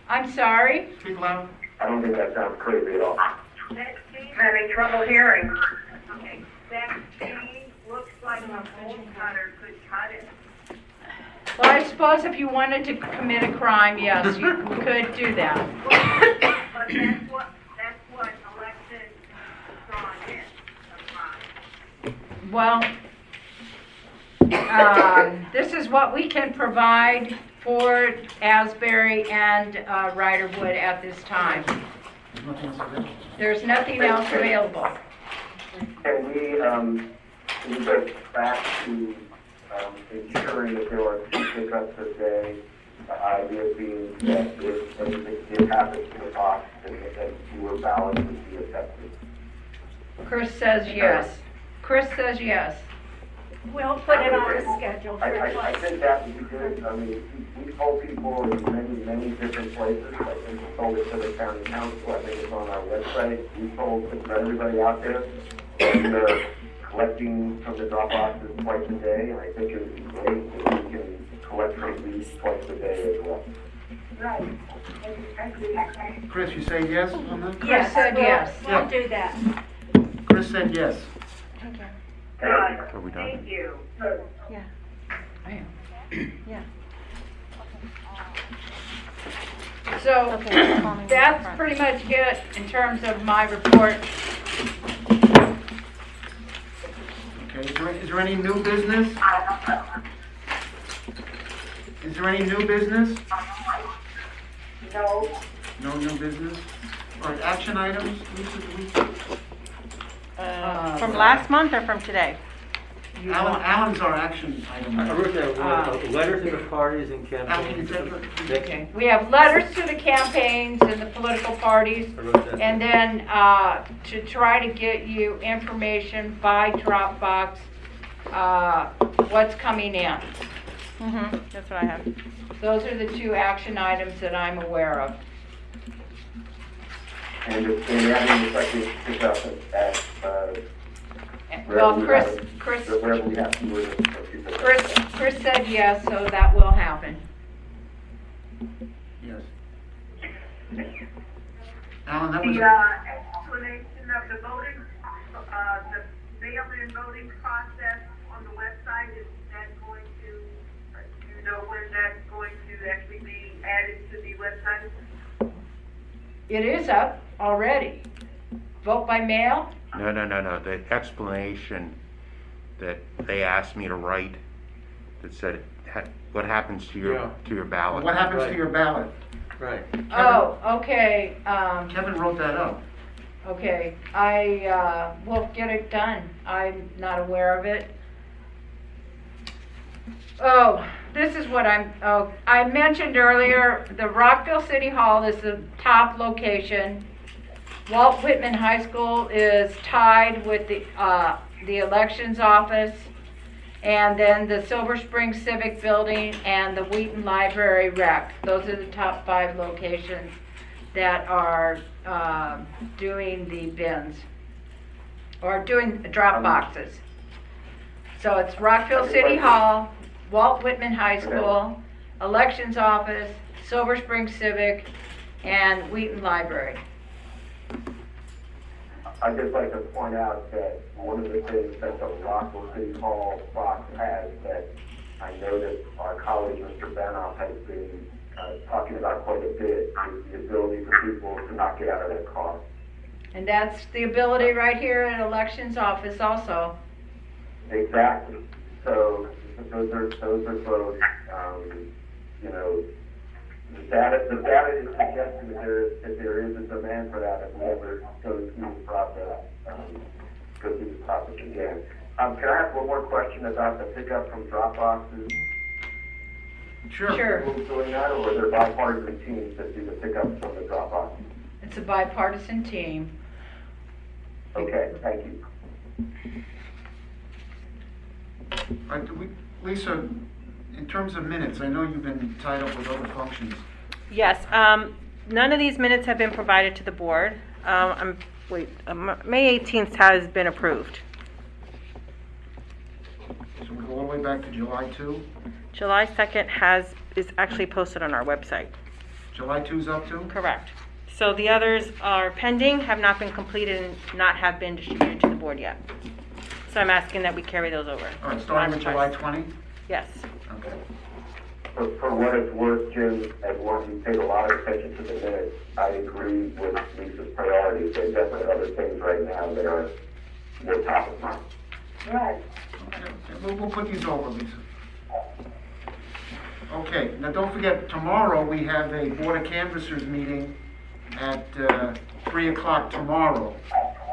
I'm sorry? Speak loud. I don't think that sounds crazy at all. I'm having trouble hearing. Okay, that thing looks like a bolt cutter could cut it. Well, I suppose if you wanted to commit a crime, yes, you could do that. But that's what election fraud is, a crime. Well, this is what we can provide for Asbury and Riderwood at this time. There's nothing else available. Can we go back to ensuring that there are 2 pickups a day? The idea being that if anything did happen to the box, then fewer ballots would be affected. Chris says yes. Chris says yes. We'll put it on the schedule for I think that would be good. I mean, we told people in many different places. I think we told it to the county council. I think it's on our website. We told everybody out there that they're collecting from the drop boxes twice a day. And I think it would be great if we can collect from these twice a day as well. Chris, you say yes on that? Chris said yes. We'll do that. Chris said yes. Are we done? Thank you. Yeah. Yeah. So Okay, call me in that's front. pretty much it in terms of my report. Okay, is there any new business? Is there any new business? No. No new business? All right, action items, Lisa, do we? From last month or from today? Alan's our action item. I wrote down letters to the parties and Alan, you campaigns. take it? We have letters to the campaigns and the political parties, I wrote that. and then to try to get you information by Dropbox, what's coming in. That's what I have. Those are the 2 action items that I'm aware of. And adding the second pickup at Well, Chris wherever we have fewer than 2 pickups. Chris said yes, so that will happen. Yes. Alan, that was, The explanation of the voting, the mail-in voting process on the website, is that going to, do you know when that's going to actually be added to the website? It is up already. Vote by mail? No. The explanation that they asked me to write that said, what happens to your ballot? what happens to Right. your ballot? Right. Oh, okay, Kevin wrote that up. okay. I will get it done. I'm not aware of it. Oh, this is what I mentioned earlier, the Rockville City Hall is the top location. Walt Whitman High School is tied with the elections office, and then the Silver Spring Civic Building and the Wheaton Library Rec. Those are the top 5 locations that are doing the bins, or doing drop boxes. So it's Rockville City Hall, Walt Whitman High School, Elections Office, Silver Spring Civic, and Wheaton Library. I'd just like to point out that one of the things that the Rockville City Hall box has that I know that our colleague, Mr. Benoff, has been talking about quite a bit, is the ability for people to not get out of their car. And that's the ability right here at Elections Office also. Exactly. So those are both, you know, the data is suggesting that there is a demand for that if we ever go through the process, again. Can I ask one more question about the pickup from drop boxes? Sure. Who's doing that, or are there bipartisan teams that do the pickups from the drop boxes? It's a bipartisan team. Okay, thank you. Lisa, in terms of minutes, I know you've been tied up with other functions. Yes, none of these minutes have been provided to the board. May 18th has been approved. So we go all the way back to July 2. July 2nd is actually posted on our website. July 2's up too? Correct. So the others are pending, have not been completed, and not have been distributed to the board yet. So I'm asking that we carry those over. All right, starting with July 20? Yes. Okay. For what it's worth, Jim, as one who paid a lot of attention to the minutes, I agree with Lisa's priorities. There's definitely other things right now that are more top of mind. Right. Okay, we'll put these over, Lisa. Okay, now don't forget, tomorrow we have a Board of Canvassers meeting at 3 o'clock tomorrow.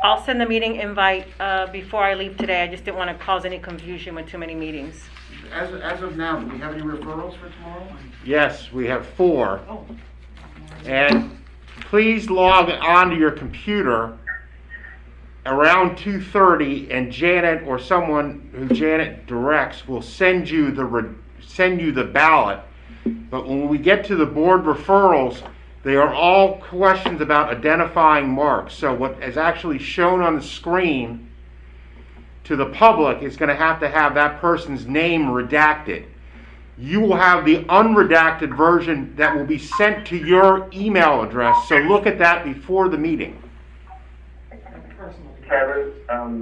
I'll send the meeting invite before I leave today. I just didn't want to cause any confusion with too many meetings. As of now, do we have any referrals for tomorrow? Yes, we have 4. And please log onto your computer around 2:30, and Janet or someone who Janet directs will send you the ballot. But when we get to the board referrals, they are all questions about identifying marks. So what is actually shown on the screen to the public is going to have that person's name redacted. You will have the unredacted version that will be sent to your email address, so look at that before the meeting. Kevin,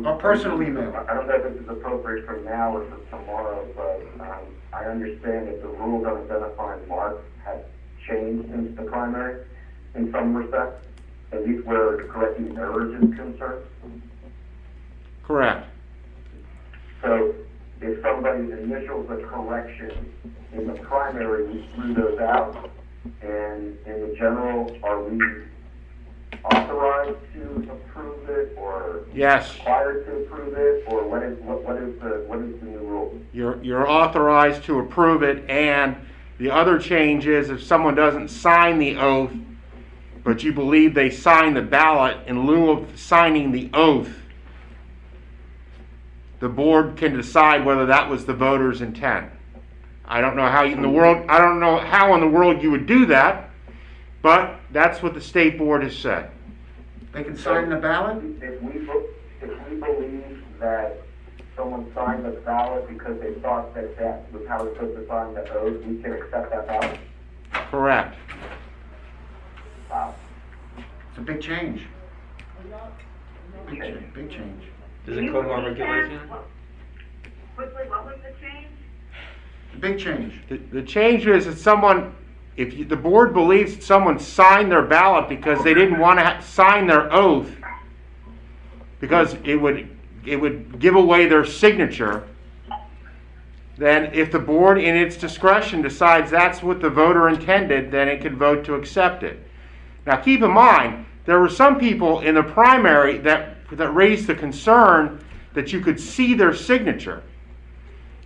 A personal email. I don't know if this is appropriate for now or for tomorrow, but I understand that the rules on identifying marks have changed since the primary in some respects, at least where correcting errors is concerned. Correct. So if somebody initials a correction in the primary, we threw those out, and in the general, are we authorized to approve it, or Yes. required to approve it, or what is the new rule? You're authorized to approve it, and the other change is if someone doesn't sign the oath, but you believe they signed the ballot, in lieu of signing the oath, the board can decide whether that was the voter's intent. I don't know how in the world you would do that, but that's what the state board has said. They can sign the ballot? If we believe that someone signed the ballot because they thought that that was how they're supposed to sign the oath, we can accept that ballot? Correct. Wow. It's a big change. Big change. Does it come on regulation? Quickly, what was the change? A big change. The change is that the board believes that someone signed their ballot because they didn't want to sign their oath, because it would give away their signature, then if the board in its discretion decides that's what the voter intended, then it can vote to accept it. Now keep in mind, there were some people in the primary that raised the concern that you could see their signature.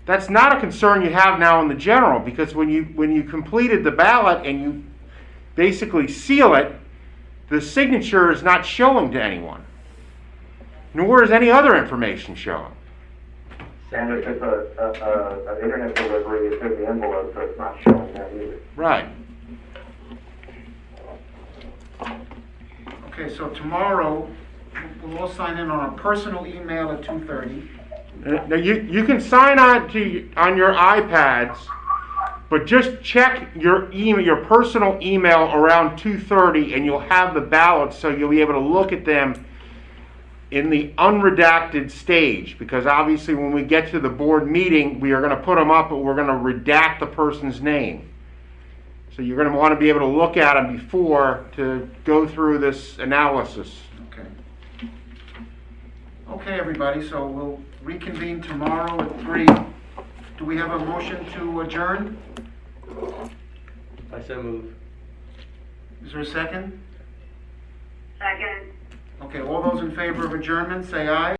That's not a concern you have now in the general, because when you completed the ballot and you basically seal it, the signature is not showing to anyone, nor is any other information showing. And if it's an internet delivery, it's in the envelope, so it's not showing that either. Right. Okay, so tomorrow, we'll all sign in on a personal email at 2:30. Now, you can sign on your iPads, but just check your email, your personal email around 2:30, and you'll have the ballots, so you'll be able to look at them in the unredacted stage, because obviously when we get to the board meeting, we are going to put them up, but we're going to redact the person's name. So you're going to want to be able to look at them before to go through this analysis. Okay. Okay, everybody, so we'll reconvene tomorrow at 3. Do we have a motion to adjourn? I so move. Is there a second? Second. Okay, all those in favor of adjournment, say aye.